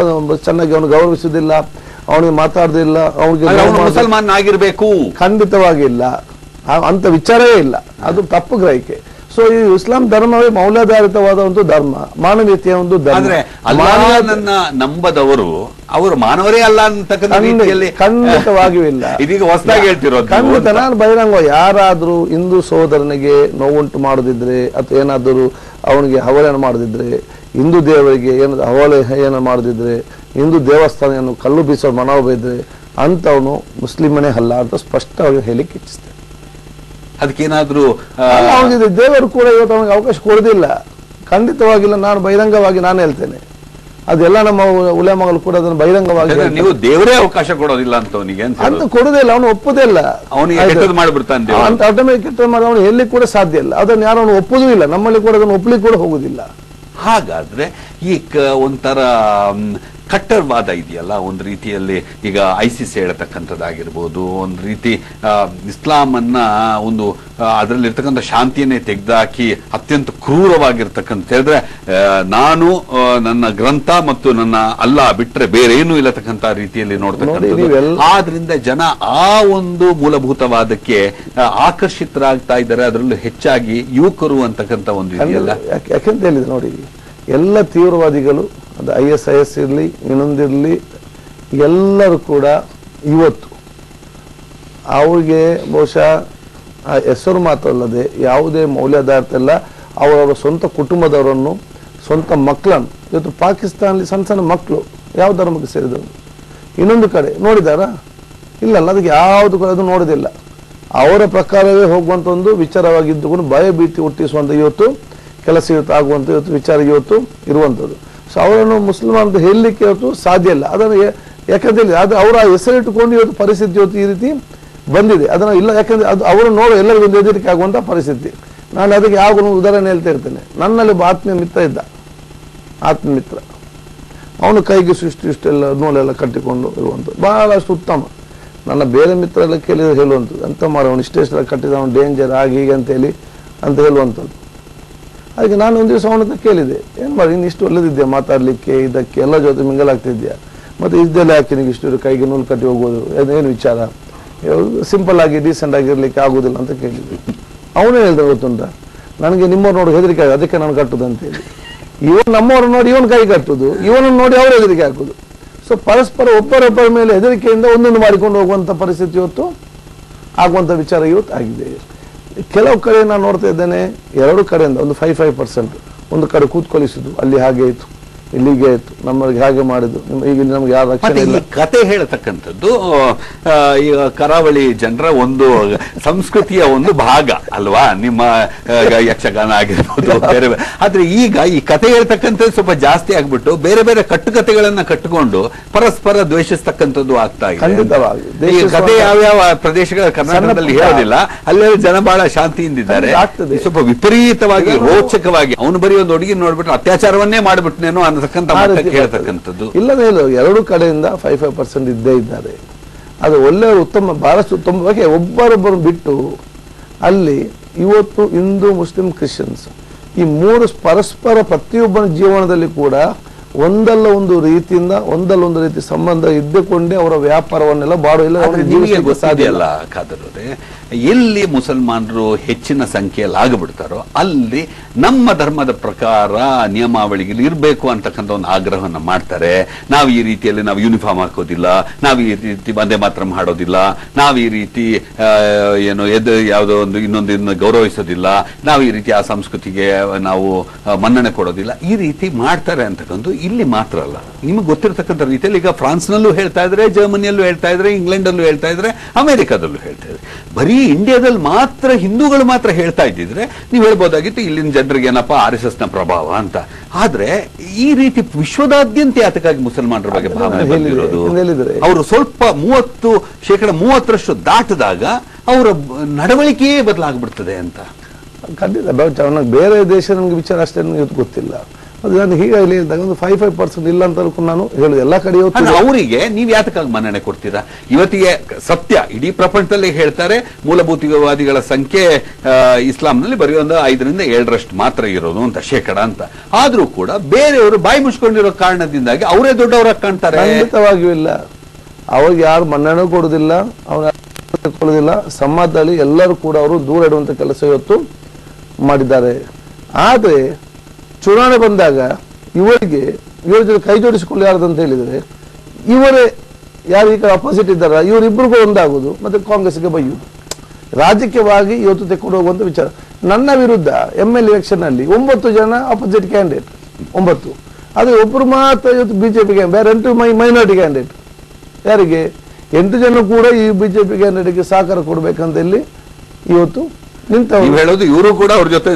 ಚೆನ್ನಾಗಿ ಅವನು ಗೌರವಿಸುವುದಿಲ್ಲ, ಅವನಿಗೆ ಮಾತಾಡುದಿಲ್ಲ, ಅವನಿಗೆ ಮುಸಲ್ಮಾನ್ ಆಗಿರ್ಬೇಕು ಖಂಡಿತವಾಗಿಲ್ಲ, ಅಂತ ವಿಚಾರವೇ ಇಲ್ಲ. ಅದು ತಪ್ಪು ಗ್ರಹಿಕೆ. ಸೊ ಈ ಇಸ್ಲಾಂ ಧರ್ಮವೇ ಮೌಲ್ಯಾಧಾರಿತವಾದ ಒಂದು ಧರ್ಮ, ಮಾನವೀಯತೆಯ ಒಂದು ಧರ್ಮ. ಅಲ್ಲಾಹನನ್ನ ನಂಬದವರು ಅವರು ಮಾನವರೇ ಅಲ್ಲ ಅಂತಕ್ಕಂಥ ರೀತಿಯಲ್ಲಿ ಖಂಡಿತವಾಗಿಯೂ ಇಲ್ಲ. ಇದೀಗ ಹೊಸದಾಗಿ ಹೇಳ್ತಿರೋದು ಖಂಡಿತ. ನಾನು ಬಹಿರಂಗ ಯಾರಾದ್ರೂ ಹಿಂದೂ ಸಹೋದರನಿಗೆ ನೋವುಂಟು ಮಾಡೋದಿದ್ರೆ ಅಥವಾ ಏನಾದರೂ ಅವನಿಗೆ ಹವಳನ ಮಾಡೋದಿದ್ರೆ, ಹಿಂದೂ ದೇವರಿಗೆ ಏನಾದ್ರು ಹವಳ ಮಾಡೋದಿದ್ರೆ, ಹಿಂದೂ ದೇವಸ್ಥಾನ ಕಲ್ಲು ಬೀಸೋ ಮನೋಭಾವ ಇದ್ರೆ ಅಂತವನು ಮುಸ್ಲಿಮನೇ ಅಲ್ಲ ಅಂತ ಸ್ಪಷ್ಟವಾಗಿ ಹೇಳಿಕ್ಕೆ ಇಚ್ಛಿಸ್ತೇನೆ. ಅದಕ್ಕೇನಾದ್ರೂ ಅವನಿಗೆ ದೇವರು ಕೂಡ ಇವತ್ತು ಅವನಿಗೆ ಅವಕಾಶ ಕೊಡೋದಿಲ್ಲ, ಖಂಡಿತವಾಗಿಲ್ಲ. ನಾನು ಬಹಿರಂಗವಾಗಿ ನಾನು ಹೇಳ್ತೇನೆ, ಅದೆಲ್ಲ ನಮ್ಮ ಉಲೇಮಗಳು ಕೂಡ ಅದನ್ನು ಬಹಿರಂಗವಾಗಿ. ನೀವು ದೇವರೇ ಅವಕಾಶ ಕೊಡೋದಿಲ್ಲ ಅಂತ ಅವನಿಗೆ ಅಂತ ಕೊಡೋದಿಲ್ಲ, ಅವನು ಒಪ್ಪುದಿಲ್ಲ, ಅವನಿಗೆ ಮಾಡ್ಬಿಡ್ತಾನೆ ಅಂತ ಆಟೋಮೆಟಿಕ್ ಮಾಡಿ ಅವನು ಎಲ್ಲಿ ಕೂಡ ಸಾಧ್ಯ ಇಲ್ಲ. ಅದನ್ನು ಯಾರು ಅವನು ಒಪ್ಪುದೂ ಇಲ್ಲ, ನಮ್ಮಲ್ಲಿ ಕೂಡ ಅದನ್ನು ಒಪ್ಪಲಿಕ್ಕೆ ಕೂಡ ಹೋಗುದಿಲ್ಲ. ಹಾಗಾದ್ರೆ ಈ ಒಂಥರ ಕಟ್ಟರ್ವಾದ ಇದೆಯಲ್ಲ, ಒಂದು ರೀತಿಯಲ್ಲಿ ಈಗ ಐಸಿಸ್ ಹೇಳತಕ್ಕಂಥದ್ದಾಗಿರ್ಬೋದು, ಒಂದು ರೀತಿ ಇಸ್ಲಾಮನ್ನ ಒಂದು ಅದರಲ್ಲಿರ್ತಕ್ಕಂಥ ಶಾಂತಿಯನ್ನೇ ತೆಗೆದಾಕಿ ಅತ್ಯಂತ ಕ್ರೂರವಾಗಿರ್ತಕ್ಕಂಥ ಹೇಳಿದ್ರೆ, ನಾನು ನನ್ನ ಗ್ರಂಥ ಮತ್ತು ನನ್ನ ಅಲ್ಲ ಬಿಟ್ರೆ ಬೇರೆ ಏನೂ ಇಲ್ಲತಕ್ಕಂಥ ರೀತಿಯಲ್ಲಿ ನೋಡ್ತಕ್ಕಂಥದ್ದು. ಆದ್ರಿಂದ ಜನ ಆ ಒಂದು ಮೂಲಭೂತವಾದಕ್ಕೆ ಆಕರ್ಷಿತರಾಗ್ತಾ ಇದ್ದಾರೆ, ಅದರಲ್ಲೂ ಹೆಚ್ಚಾಗಿ ಯುವಕರು ಅಂತಕ್ಕಂಥ ಒಂದು ಇದೆಯಲ್ಲ. ಯಾಕೆಂತ ಹೇಳಿದ್ರೆ ನೋಡಿ, ಎಲ್ಲ ತೀವ್ರವಾದಿಗಳು ಅದು ISIS ಇರಲಿ ಇನ್ನೊಂದಿರಲಿ ಎಲ್ಲರೂ ಕೂಡ ಇವತ್ತು ಅವ್ರಿಗೆ ಬಹುಶಃ ಆ ಹೆಸರು ಮಾತ್ರಲ್ಲದೆ ಯಾವುದೇ ಮೌಲ್ಯಾಧಾರಿತ ಇಲ್ಲ, ಅವರವರ ಸ್ವಂತ ಕುಟುಂಬದವರನ್ನು ಸ್ವಂತ ಮಕ್ಕಳನ್ನು ಇವತ್ತು ಪಾಕಿಸ್ತಾನಲ್ಲಿ ಸಣ್ಣ ಸಣ್ಣ ಮಕ್ಕಳು ಯಾವ ಧರ್ಮಕ್ಕೆ ಸೇರಿದವರು ಇನ್ನೊಂದು ಕಡೆ ನೋಡಿದಾರಾ? ಇಲ್ಲಲ್ಲ, ಅದಕ್ಕೆ ಯಾವುದು ಕೂಡ ಅದು ನೋಡೋದಿಲ್ಲ. ಅವರ ಪ್ರಕಾರವೇ ಹೋಗುವಂಥ ಒಂದು ವಿಚಾರವಾಗಿದ್ದುಕೊಂಡು ಭಯ ಭೀತಿ ಹುಟ್ಟಿಸುವಂಥ ಇವತ್ತು ಕೆಲಸ ಇವತ್ತು ಆಗುವಂಥ ಇವತ್ತು ವಿಚಾರ ಇವತ್ತು ಇರುವಂಥದ್ದು. ಸೊ ಅವರನ್ನು ಮುಸ್ಲಿಮ್ ಅಂತ ಹೇಳಲಿಕ್ಕೆ ಇವತ್ತು ಸಾಧ್ಯ ಇಲ್ಲ. ಅದನ್ನು ಯಾಕಂತ ಹೇಳಿ ಅದು ಅವರ ಹೆಸರಿಟ್ಟುಕೊಂಡು ಇವತ್ತು ಪರಿಸ್ಥಿತಿ ಇವತ್ತು ಈ ರೀತಿ ಬಂದಿದೆ. ಅದನ್ನು ಇಲ್ಲ, ಯಾಕಂದ್ರೆ ಅದು ಅವರು ನೋಡೋ ಎಲ್ಲರಿಗೂ ಒಂದು ಹೆದರಿಕೆ ಆಗುವಂಥ ಪರಿಸ್ಥಿತಿ. ನಾನು ಅದಕ್ಕೆ ಯಾವ ಉದಾಹರಣೆ ಹೇಳ್ತಾ ಇರ್ತೇನೆ. ನನ್ನಲ್ಲಿ ಒಬ್ಬ ಆತ್ಮೀಯ ಮಿತ್ರ ಇದ್ದ, ಆತ್ಮೀಯ ಮಿತ್ರ. ಅವನು ಕೈಗೆ ಇಷ್ಟೆಲ್ಲ ನೂಲೆಲ್ಲ ಕಟ್ಟಿಕೊಂಡು ಇರುವಂಥದ್ದು ಬಹಳಷ್ಟು ಉತ್ತಮ. ನನ್ನ ಬೇರೆ ಮಿತ್ರ ಎಲ್ಲ ಕೇಳಿದ್ರೆ ಹೇಳುವಂಥದ್ದು, ಎಂತ ಮಾಡಿ ಅವನು ಇಷ್ಟೆಲ್ಲ ಕಟ್ಟಿದ, ಅವನು ಡೇಂಜರ್ ಆಗಿ ಹೀಗೆ ಅಂತೇಳಿ ಅಂತ ಹೇಳುವಂಥದ್ದು. ಅದಕ್ಕೆ ನಾನು ಒಂದು ದಿವಸ ಅವನ ಹತ್ರ ಕೇಳಿದೆ, ಏನು ಮಾಡಿ ನೀನು ಇಷ್ಟು ಒಳ್ಳೆದಿದ್ಯಾ ಮಾತಾಡಲಿಕ್ಕೆ, ಇದಕ್ಕೆ ಎಲ್ಲ ಜೊತೆ ಮಿಂಗಲಾಗ್ತಿದ್ಯಾ, ಮತ್ತು ಇದೆಲ್ಲ ಯಾಕೆ ನಿನಗೆ ಇಷ್ಟು ಕೈಗೆ ನೂಲು ಕಟ್ಟಿ ಹೋಗೋದು, ಅದೇನು ವಿಚಾರ, ಸಿಂಪಲ್ ಆಗಿ ಡೀಸೆಂಟ್ ಆಗಿರ್ಲಿಕ್ಕೆ ಆಗೋದಿಲ್ಲ ಅಂತ ಕೇಳಿದ್ದೆ. ಅವನೇ ಹೇಳ್ದೆ, ಗೊತ್ತುಂಟ ನನಗೆ ನಿಮ್ಮವ್ರು ನೋಡಿ ಹೆದರಿಕೆ ಆಗ, ಅದಕ್ಕೆ ನಾನು ಕಟ್ಟುದು ಅಂತೇಳಿ. ಇವನು ನಮ್ಮವ್ರು ನೋಡಿ ಇವನು ಕೈ ಕಟ್ಟುದು, ಇವನನ್ನು ನೋಡಿ ಅವರು ಹೆದರಿಕೆ ಹಾಕುದು. ಸೊ ಪರಸ್ಪರ ಒಬ್ಬರೊಬ್ಬರ ಮೇಲೆ ಹೆದರಿಕೆಯಿಂದ ಒಂದೊಂದು ಮಾಡಿಕೊಂಡು ಹೋಗುವಂಥ ಪರಿಸ್ಥಿತಿ ಇವತ್ತು ಆಗುವಂಥ ವಿಚಾರ ಇವತ್ತು ಆಗಿದೆ. ಕೆಲವು ಕಡೆ ನಾನು ನೋಡ್ತಾ ಇದ್ದೇನೆ, ಎರಡು ಕಡೆಯಿಂದ ಒಂದು 5% ಒಂದು ಕಡೆ ಕೂತ್ಕೊಳಿಸುದು, ಅಲ್ಲಿ ಹಾಗೆ ಆಯ್ತು, ಇಲ್ಲಿಗೆ ಆಯ್ತು, ನಮಗೆ ಹಾಗೆ ಮಾಡಿದ್ದು, ಈಗ ನಮ್ಗೆ ಯಾರು ರಕ್ಷಣೆ ಇಲ್ಲ. ಕತೆ ಹೇಳತಕ್ಕಂಥದ್ದು ಈಗ ಕರಾವಳಿ ಜನರ ಒಂದು ಸಂಸ್ಕೃತಿಯ ಒಂದು ಭಾಗ ಅಲ್ವಾ, ನಿಮ್ಮ ಯಕ್ಷಗಾನ ಆಗಿರ್ಬೋದು ಬೇರೆ. ಆದ್ರೆ ಈಗ ಈ ಕತೆ ಹೇಳ್ತಕ್ಕಂಥದ್ದು ಸ್ವಲ್ಪ ಜಾಸ್ತಿ ಆಗ್ಬಿಟ್ಟು ಬೇರೆ ಬೇರೆ ಕಟ್ಟುಕತೆಗಳನ್ನ ಕಟ್ಟಿಕೊಂಡು ಪರಸ್ಪರ ದ್ವೇಷಿಸ್ತಕ್ಕಂಥದ್ದು ಆಗ್ತಾ ಇದೆ. ಈ ಕತೆ ಯಾವ್ಯಾವ ಪ್ರದೇಶಗಳ ಕರ್ನಾಟಕದಲ್ಲಿ ಹೇಳೋದಿಲ್ಲ, ಅಲ್ಲೆಲ್ಲ ಜನ ಬಹಳ ಶಾಂತಿಯಿಂದಿದ್ದಾರೆ. ಸ್ವಲ್ಪ ವಿಪರೀತವಾಗಿ ರೋಚಕವಾಗಿ ಅವನು ಬರೀ ಒಂದು ಹುಡುಗಿ ನೋಡ್ಬಿಟ್ಟು ಅತ್ಯಾಚಾರವನ್ನೇ ಮಾಡ್ಬಿಟ್ನೇನೋ ಹೇಳ್ತಕ್ಕಂಥದ್ದು. ಇಲ್ಲದೇ ಇಲ್ಲ, ಎರಡು ಕಡೆಯಿಂದ 5% ಇದ್ದೇ ಇದ್ದಾರೆ. ಅದು ಒಳ್ಳೆಯ ಉತ್ತಮ, ಬಹಳಷ್ಟು ಉತ್ತಮವಾಗಿ ಒಬ್ಬರೊಬ್ಬರು ಬಿಟ್ಟು ಅಲ್ಲಿ ಇವತ್ತು ಹಿಂದೂ ಮುಸ್ಲಿಂ ಕ್ರಿಶ್ಚಿಯನ್ಸ್ ಈ ಮೂರು ಪರಸ್ಪರ ಪ್ರತಿಯೊಬ್ಬನ ಜೀವನದಲ್ಲಿ ಕೂಡ ಒಂದಲ್ಲ ಒಂದು ರೀತಿಯಿಂದ ಒಂದಲ್ಲ ಒಂದು ರೀತಿ ಸಂಬಂಧ ಇದ್ದುಕೊಂಡೇ ಅವರ ವ್ಯಾಪಾರವನ್ನೆಲ್ಲ ಸಾಧ್ಯಲ್ಲ ಕಾದರವ್ರೆ. ಎಲ್ಲಿ ಮುಸಲ್ಮಾನರು ಹೆಚ್ಚಿನ ಸಂಖ್ಯೆಯಲ್ಲಿ ಆಗಿಬಿಡ್ತಾರೋ ಅಲ್ಲಿ ನಮ್ಮ ಧರ್ಮದ ಪ್ರಕಾರ ನಿಯಮಾವಳಿಗಳು ಇರಬೇಕು ಅಂತಕ್ಕಂಥ ಒಂದು ಆಗ್ರಹವನ್ನು ಮಾಡ್ತಾರೆ. ನಾವು ಈ ರೀತಿಯಲ್ಲಿ ನಾವು ಯೂನಿಫಾರ್ಮ್ ಹಾಕೋದಿಲ್ಲ, ನಾವು ಈ ರೀತಿ ವಂದೇ ಮಾತರಂ ಹಾಡೋದಿಲ್ಲ, ನಾವು ಈ ರೀತಿ ಏನು ಯಾವುದೋ ಒಂದು ಇನ್ನೊಂದನ್ನು ಗೌರವಿಸೋದಿಲ್ಲ, ನಾವು ಈ ರೀತಿ ಆ ಸಂಸ್ಕೃತಿಗೆ ನಾವು ಮನ್ನಣೆ ಕೊಡೋದಿಲ್ಲ, ಈ ರೀತಿ ಮಾಡ್ತಾರೆ ಅಂತಕ್ಕಂಥ ಇಲ್ಲಿ ಮಾತ್ರ ಅಲ್ಲ, ನಿಮಗೆ ಗೊತ್ತಿರತಕ್ಕಂಥ ರೀತಿಯಲ್ಲಿ ಈಗ ಫ್ರಾನ್ಸ್ನಲ್ಲೂ ಹೇಳ್ತಾ ಇದ್ರೆ, ಜರ್ಮನಿಯಲ್ಲೂ ಹೇಳ್ತಾ ಇದ್ರೆ, ಇಂಗ್ಲೆಂಡಲ್ಲೂ ಹೇಳ್ತಾ ಇದ್ರೆ, ಅಮೆರಿಕಾದಲ್ಲೂ ಹೇಳ್ತಾ ಇದ್ರೆ. ಬರೀ ಇಂಡಿಯಾದಲ್ಲಿ ಮಾತ್ರ ಹಿಂದೂಗಳು ಮಾತ್ರ ಹೇಳ್ತಾ ಇದ್ದಿದ್ರೆ ನೀವು ಹೇಳ್ಬೋದಾಗಿತ್ತು ಇಲ್ಲಿನ ಜನರಿಗೆ ಏನಪ್ಪಾ RSS ನ ಪ್ರಭಾವ ಅಂತ. ಆದ್ರೆ ಈ ರೀತಿ ವಿಶ್ವದಾದ್ಯಂತ ಯಾತಕ್ಕಾಗಿ ಮುಸಲ್ಮಾನರ ಬಗ್ಗೆ ಭಾವನೆ ಬಂದಿರೋದು? ಅವರು ಸ್ವಲ್ಪ 30% ದಾಟಿದಾಗ ಅವರ ನಡವಳಿಕೆಯೇ ಬದಲಾಗ್ಬಿಡ್ತದೆ ಅಂತ. ಖಂಡಿತ ಬೇರೆ ದೇಶ ನಮ್ಗೆ ವಿಚಾರ ಅಷ್ಟೇ ಗೊತ್ತಿಲ್ಲ. ಅದು ನಾನು ಹೀಗೆ ಹೇಳಿದಾಗ ಒಂದು 5% ಇಲ್ಲ ಅಂತ ನಾನು ಹೇಳುದು ಎಲ್ಲ ಕಡೆ. ಅವರಿಗೆ ನೀವು ಯಾತಕ್ಕಾಗಿ ಮನ್ನಣೆ ಕೊಡ್ತೀರಾ? ಇವತ್ತಿಗೆ ಸತ್ಯ ಇಡೀ ಪ್ರಪಂಚದಲ್ಲಿ ಹೇಳ್ತಾರೆ ಮೂಲಭೂತವಾದಿಗಳ ಸಂಖ್ಯೆ ಇಸ್ಲಾಂನಲ್ಲಿ ಬರೀ ಒಂದು 5-7% ಮಾತ್ರ ಇರೋದು ಅಂತ, ಶೇಕಡ ಅಂತ. ಆದ್ರೂ ಕೂಡ ಬೇರೆಯವರು ಬಾಯಿ ಮುಚ್ಕೊಂಡಿರೋ ಕಾರಣದಿಂದಾಗಿ ಅವರೇ ದೊಡ್ಡವರಾಗಿ ಕಾಣ್ತಾರೆ. ಖಂಡಿತವಾಗಿಯೂ ಇಲ್ಲ, ಅವ್ರಿಗೆ ಯಾರು ಮನ್ನಣೆ ಕೊಡುದಿಲ್ಲ, ಕೊಡುದಿಲ್ಲ. ಸಮಾಜದಲ್ಲಿ ಎಲ್ಲರೂ ಕೂಡ ಅವರು ದೂರ ಇಡುವಂತ ಕೆಲಸ ಇವತ್ತು ಮಾಡಿದ್ದಾರೆ. ಆದ್ರೆ ಚುನಾವಣೆ ಬಂದಾಗ ಇವರಿಗೆ ಇವರ ಜೊತೆ ಕೈ ಜೋಡಿಸಿಕೊಂಡು ಯಾರ್ದಂತ ಹೇಳಿದರೆ ಇವರೇ ಯಾರು ಈಗ ಅಪೋಸಿಟ್ ಇದ್ದಾರ ಇವರಿಬ್ಬರಿಗೂ ಒಂದಾಗುದು ಮತ್ತೆ ಕಾಂಗ್ರೆಸ್ಗೆ ಬೈಯುವುದು. ರಾಜಕೀಯವಾಗಿ ಇವತ್ತು ತೆಕ್ಕೊಂಡು ಹೋಗುವಂತ ವಿಚಾರ. ನನ್ನ ವಿರುದ್ಧ ML ಎಲೆಕ್ಷನ್ ಅಲ್ಲಿ 9 ಜನ ಅಪೋಸಿಟ್ ಕ್ಯಾಂಡಿಡೇಟ್, 9. ಆದ್ರೆ ಒಬ್ಬರು ಮಾತ್ರ ಇವತ್ತು ಬಿಜೆಪಿಗೆ, ಬೇರೆ 8 ಮೈನಾರಿಟಿ ಕ್ಯಾಂಡಿಡೇಟ್. ಯಾರಿಗೆ 8 ಜನ ಕೂಡ ಈ ಬಿಜೆಪಿ ಕ್ಯಾಂಡಿಡೇಟ್ಗೆ ಸಹಕಾರ ಕೊಡ್ಬೇಕಂತ ಇಲ್ಲಿ ಇವತ್ತು ನಿಂತ ಹೇಳೋದು. ಇವರು ಕೂಡ ಅವ್ರ ಜೊತೆ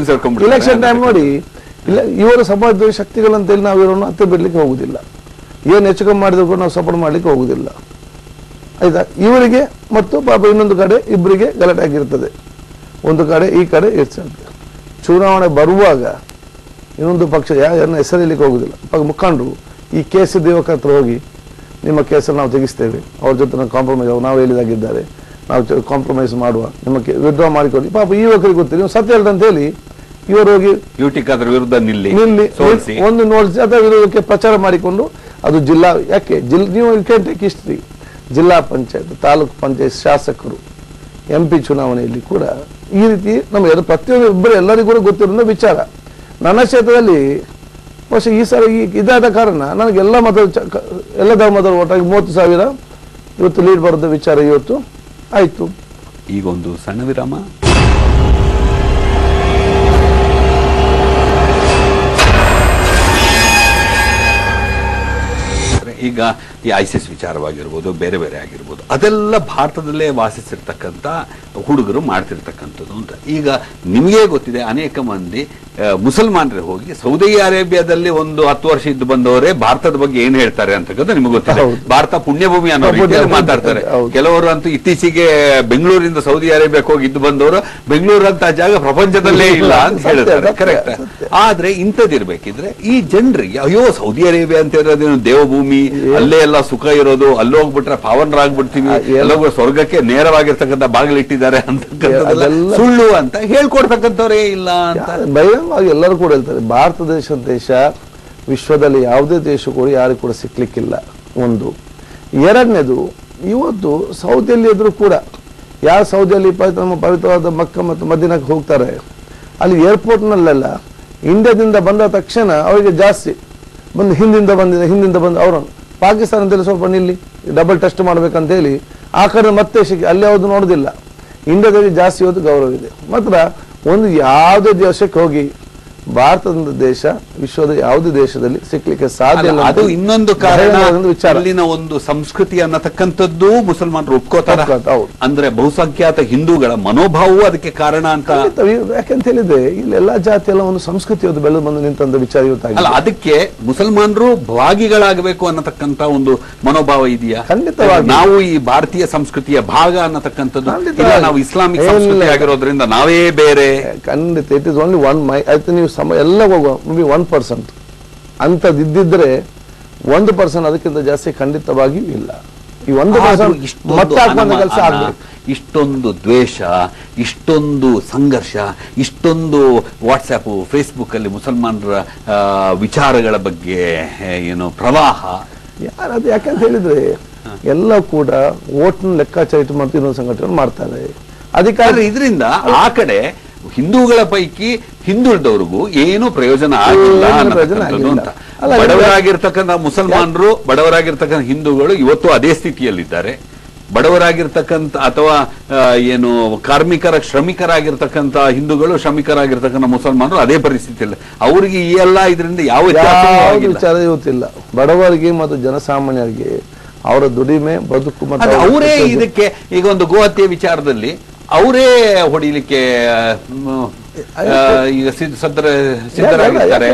ಇಲೆಕ್ಷನ್ ಟೈಮ್ ನೋಡಿ, ಇಲ್ಲ ಇವರ ಸಮಾಜದ ಶಕ್ತಿಗಳಂತೇಳಿ ನಾವು ಇವರನ್ನು ಹತ್ತೆ ಬಿಡ್ಲಿಕ್ಕೆ ಹೋಗುದಿಲ್ಲ. ಏನು ಹೆಚ್ಚು ಕಮ್ಮಿ ಮಾಡಿದ್ರು ಕೂಡ ನಾವು ಸಪೋರ್ಟ್ ಮಾಡ್ಲಿಕ್ಕೆ ಹೋಗುದಿಲ್ಲ, ಆಯ್ತಾ. ಇವರಿಗೆ ಮತ್ತು ಪಾಪ ಇನ್ನೊಂದು ಕಡೆ ಇಬ್ಬರಿಗೆ ಗಲಾಟೆ ಆಗಿರ್ತದೆ, ಒಂದು ಕಡೆ ಈ ಕಡೆ ಇರ್ತದೆ. ಚುನಾವಣೆ ಬರುವಾಗ ಇನ್ನೊಂದು ಪಕ್ಷ ಯಾರನ್ನ ಹೆಸರಿಲಿಕ್ಕೆ ಹೋಗುದಿಲ್ಲ, ಮುಖಂಡರು ಈ ಕೇಸ್ ದೇವಕ ಹತ್ರ ಹೋಗಿ ನಿಮ್ಮ ಕೇಸನ್ನು ನಾವು ತೆಗಿಸ್ತೇವೆ, ಅವ್ರ ಜೊತೆ ನಾವು ಕಾಂಪ್ರಮೈಸ್, ನಾವು ಹೇಳಿದಾಗಿದ್ದಾರೆ, ನಾವು ಕಾಂಪ್ರಮೈಸ್ ಮಾಡುವ, ನಿಮಗೆ ವಿಡ್ರಾ ಮಾಡಿಕೊಡಿ. ಪಾಪ ಈ ಯುವಕರಿಗೆ ಗೊತ್ತಿಲ್ಲ, ನೀವು ಸತ್ಯ ಹೇಳ್ದಂತ ಹೇಳಿ ಇವರು ಹೋಗಿ ವಿರುದ್ಧ ನಿಲ್ಲಿ ಒಂದು ನೋಡಿಸಿ ಅದರ ವಿರೋಧಕ್ಕೆ ಪ್ರಚಾರ ಮಾಡಿಕೊಂಡು ಅದು ಜಿಲ್ಲಾ, ಯಾಕೆ ನೀವು ಟೇಕ್ ಹಿಸ್ಟ್ರಿ, ಜಿಲ್ಲಾ ಪಂಚಾಯತ್, ತಾಲೂಕು ಪಂಚಾಯತ್, ಶಾಸಕರು, MP ಚುನಾವಣೆಯಲ್ಲಿ ಕೂಡ ಈ ರೀತಿ ನಮಗೆ ಪ್ರತಿಯೊಂದು ಇಬ್ಬರು ಎಲ್ಲರಿಗೂ ಕೂಡ ಗೊತ್ತಿರೋ ವಿಚಾರ. ನನ್ನ ಕ್ಷೇತ್ರದಲ್ಲಿ ಬಹುಶಃ ಈ ಸಲ ಇದಾದ ಕಾರಣ ನನಗೆ ಎಲ್ಲ ಧರ್ಮದವರು ಒಟ್ಟಾಗಿ 30,000 ಇವತ್ತು ಲೀಡ್ ಬರೋದ ವಿಚಾರ ಇವತ್ತು ಆಯ್ತು. ಈಗ ಒಂದು ಸಣ್ಣ ವಿರಾಮ. ಈಗ ಈ ISIS ವಿಚಾರವಾಗಿರ್ಬೋದು, ಬೇರೆ ಬೇರೆ ಆಗಿರ್ಬೋದು, ಅದೆಲ್ಲ ಭಾರತದಲ್ಲೇ ವಾಸಿಸಿರ್ತಕ್ಕಂಥ ಹುಡುಗರು ಮಾಡ್ತಿರ್ತಕ್ಕಂಥದ್ದು ಅಂತ. ಈಗ ನಿಮಗೇ ಗೊತ್ತಿದೆ, ಅನೇಕ ಮಂದಿ ಮುಸಲ್ಮಾನರೇ ಹೋಗಿ ಸೌದಿ ಅರೇಬಿಯಾದಲ್ಲಿ ಒಂದು 10 ವರ್ಷ ಇದ್ದು ಬಂದವರೇ ಭಾರತದ ಬಗ್ಗೆ ಏನ್ ಹೇಳ್ತಾರೆ ಅಂತಕ್ಕಂಥ ನಿಮಗೆ ಗೊತ್ತಿದೆ. ಭಾರತ ಪುಣ್ಯಭೂಮಿ ಅನ್ನೋ ರೀತಿಯಲ್ಲಿ ಮಾತಾಡ್ತಾರೆ. ಕೆಲವರು ಅಂತೂ ಇತ್ತೀಚೆಗೆ ಬೆಂಗಳೂರಿಂದ ಸೌದಿ ಅರೇಬಿಯಾಕ್ಕೆ ಹೋಗಿ ಇದ್ದು ಬಂದವರು ಬೆಂಗಳೂರು ಅಂತ ಜಾಗ ಪ್ರಪಂಚದಲ್ಲೇ ಇಲ್ಲ ಅಂತ ಹೇಳ್ತಾರೆ. ಕರೆಕ್ಟ್. ಆದ್ರೆ ಇಂಥದ್ದಿರ್ಬೇಕಿದ್ರೆ ಈ ಜನರಿಗೆ ಅಯ್ಯೋ ಸೌದಿ ಅರೇಬಿಯಾ ಅಂತ ಇರೋದೇನು ದೇವಭೂಮಿ, ಅಲ್ಲೇ ಎಲ್ಲ ಸುಖ ಇರೋದು, ಅಲ್ಲಿ ಹೋಗ್ಬಿಟ್ರೆ ಪಾವನರಾಗ್ಬಿಡ್ತೀವಿ, ಎಲ್ಲೋಗ ಸ್ವರ್ಗಕ್ಕೆ ನೇರವಾಗಿರ್ತಕ್ಕಂಥ ಬಾಗಿಲಿಟ್ಟಿದ್ದಾರೆ ಅಂತಕ್ಕಂಥ ಸುಳ್ಳು ಅಂತ ಹೇಳ್ಕೊಡ್ತಕ್ಕಂಥವ್ರೇ ಇಲ್ಲ ಅಂತ ಬಹಿರಂಗವಾಗಿ ಎಲ್ಲರೂ ಕೂಡ ಹೇಳ್ತಾರೆ. ಭಾರತ ದೇಶ ವಿಶ್ವದಲ್ಲಿ ಯಾವುದೇ ದೇಶ ಕೂಡ ಯಾರಿಗೂ ಕೂಡ ಸಿಕ್ಲಿಕ್ಕಿಲ್ಲ. ಒಂದು. ಎರಡನೇದು, ಇವತ್ತು ಸೌದಿಯಲ್ಲಿ ಇದ್ರು ಕೂಡ ಯಾರು ಸೌದಿಯಲ್ಲಿ ನಮ್ಮ ಪವಿತ್ರವಾದ ಮಕ್ಕ ಮತ್ತು ಮದೀನಾಕ್ಕೆ ಹೋಗ್ತಾರೆ, ಅಲ್ಲಿ ಏರ್ಪೋರ್ಟ್ನಲ್ಲೆಲ್ಲ ಇಂಡಿಯಾದಿಂದ ಬಂದ ತಕ್ಷಣ ಅವರಿಗೆ ಜಾಸ್ತಿ ಬಂದು ಹಿಂದಿಂದ ಬಂದು ಅವರನ್ನು ಪಾಕಿಸ್ತಾನದಲ್ಲಿ ಸ್ವಲ್ಪ ನಿಲ್ಲಿ ಡಬಲ್ ಟೆಸ್ಟ್ ಮಾಡ್ಬೇಕಂತ ಹೇಳಿ ಆ ಕಡೆ ಮತ್ತೆ ಅಲ್ಲಿ ಯಾವುದು ನೋಡುದಿಲ್ಲ. ಇಂಡಿಯಾದಲ್ಲಿ ಜಾಸ್ತಿ ಇವತ್ತು ಗೌರವ ಇದೆ. ಮಾತ್ರ ಒಂದು ಯಾವುದೇ ದೇಶಕ್ಕೆ ಹೋಗಿ ಭಾರತದ ದೇಶ ವಿಶ್ವದ ಯಾವುದೇ ದೇಶದಲ್ಲಿ ಸಿಕ್ಲಿಕ್ಕೆ ಸಾಧ್ಯ ಇಲ್ಲ. ಅದು ಇನ್ನೊಂದು ಕಾರಣ, ಅಲ್ಲಿನ ಒಂದು ಸಂಸ್ಕೃತಿ ಅನ್ನತಕ್ಕಂಥದ್ದು ಮುಸಲ್ಮಾನರು ಒಪ್ಕೋತಾರೆ. ಅಂದ್ರೆ ಬಹುಸಂಖ್ಯಾತ ಹಿಂದೂಗಳ ಮನೋಭಾವವು ಅದಕ್ಕೆ ಕಾರಣ ಅಂತ. ಯಾಕಂತ ಹೇಳಿದ್ರೆ ಇಲ್ಲಿ ಎಲ್ಲಾ ಜಾತಿ ಎಲ್ಲ ಒಂದು ಸಂಸ್ಕೃತಿ ಬೆಳೆದು ಬಂದು ನಿಂತ ವಿಚಾರ ಇವತ್ತಾಗಿ ಅದಕ್ಕೆ ಮುಸಲ್ಮಾನರು ಭಾಗಿಗಳಾಗಬೇಕು ಅನ್ನತಕ್ಕಂತ ಒಂದು ಮನೋಭಾವ ಇದೆಯಾ? ಖಂಡಿತವಾಗಿ. ನಾವು ಈ ಭಾರತೀಯ ಸಂಸ್ಕೃತಿಯ ಭಾಗ ಅನ್ನತಕ್ಕಂಥದ್ದು, ನಾವು ಇಸ್ಲಾಮಿಕ್ ಸಂಸ್ಕೃತಿ ಆಗಿರೋದ್ರಿಂದ ನಾವೇ ಬೇರೆ. ಖಂಡಿತ. It is only one my ಆಯ್ತು. ನೀವು ಎಲ್ಲ ಹೋಗುವ ಮೇ 1% ಅಂತದಿದ್ದಿದ್ರೆ 1% ಅದಕ್ಕಿಂತ ಜಾಸ್ತಿ ಖಂಡಿತವಾಗಿಯೂ ಇಲ್ಲ. ಈ 1% ಮತ್ತೆ ಹಾಕುವಂತ ಕೆಲಸ ಆಗ್ಬೇಕು. ಇಷ್ಟೊಂದು ದ್ವೇಷ, ಇಷ್ಟೊಂದು ಸಂಘರ್ಷ, ಇಷ್ಟೊಂದು ವಾಟ್ಸ್ಆ್ಯಪು ಫೇಸ್ಬುಕ್ಕಲ್ಲಿ ಮುಸಲ್ಮಾನರ ವಿಚಾರಗಳ ಬಗ್ಗೆ ಏನು ಪ್ರವಾಹ? ಯಾರದು ಯಾಕಂತ ಹೇಳಿದ್ರೆ ಎಲ್ಲ ಕೂಡ ಓಟ್ನ ಲೆಕ್ಕಾಚಾರ ಇಟ್ಟು ಮತ್ತು ಇನ್ನೊಂದು ಸಂಘಟನೆ ಮಾಡ್ತಾರೆ. ಅದಕ್ಕೆ ಇದರಿಂದ ಆ ಕಡೆ ಹಿಂದೂಗಳ ಪೈಕಿ ಹಿಂದುಳಿದವ್ರಿಗೂ ಏನು ಪ್ರಯೋಜನ ಆಗಿಲ್ಲ ಅಂತ. ಬಡವರಾಗಿರ್ತಕ್ಕಂಥ ಮುಸಲ್ಮಾನರು, ಬಡವರಾಗಿರ್ತಕ್ಕಂಥ ಹಿಂದೂಗಳು ಇವತ್ತು ಅದೇ ಸ್ಥಿತಿಯಲ್ಲಿದ್ದಾರೆ. ಬಡವರಾಗಿರ್ತಕ್ಕಂಥ ಅಥವಾ ಏನು ಶ್ರಮಿಕರಾಗಿರ್ತಕ್ಕಂಥ ಹಿಂದೂಗಳು, ಶ್ರಮಿಕರಾಗಿರ್ತಕ್ಕಂಥ ಮುಸಲ್ಮಾನರು ಅದೇ ಪರಿಸ್ಥಿತಿಯಲ್ಲಿ. ಅವರಿಗೆ ಈ ಎಲ್ಲ ಇದರಿಂದ ಯಾವ ವಿಚಾರ ಇವತ್ತಿಲ್ಲ. ಬಡವರಿಗೆ ಮತ್ತು ಜನಸಾಮಾನ್ಯರಿಗೆ ಅವರ ದುಡಿಮೆ, ಬದುಕು ಮತ್ತು ಅವರೇ ಇದಕ್ಕೆ ಈಗ ಒಂದು ಗೋಹತ್ಯೆ ವಿಚಾರದಲ್ಲಿ ಅವರೇ ಹೊಡಿಲಿಕ್ಕೆ ಈಗ ಸಿದ್ಧರಾಗಿರ್ತಾರೆ.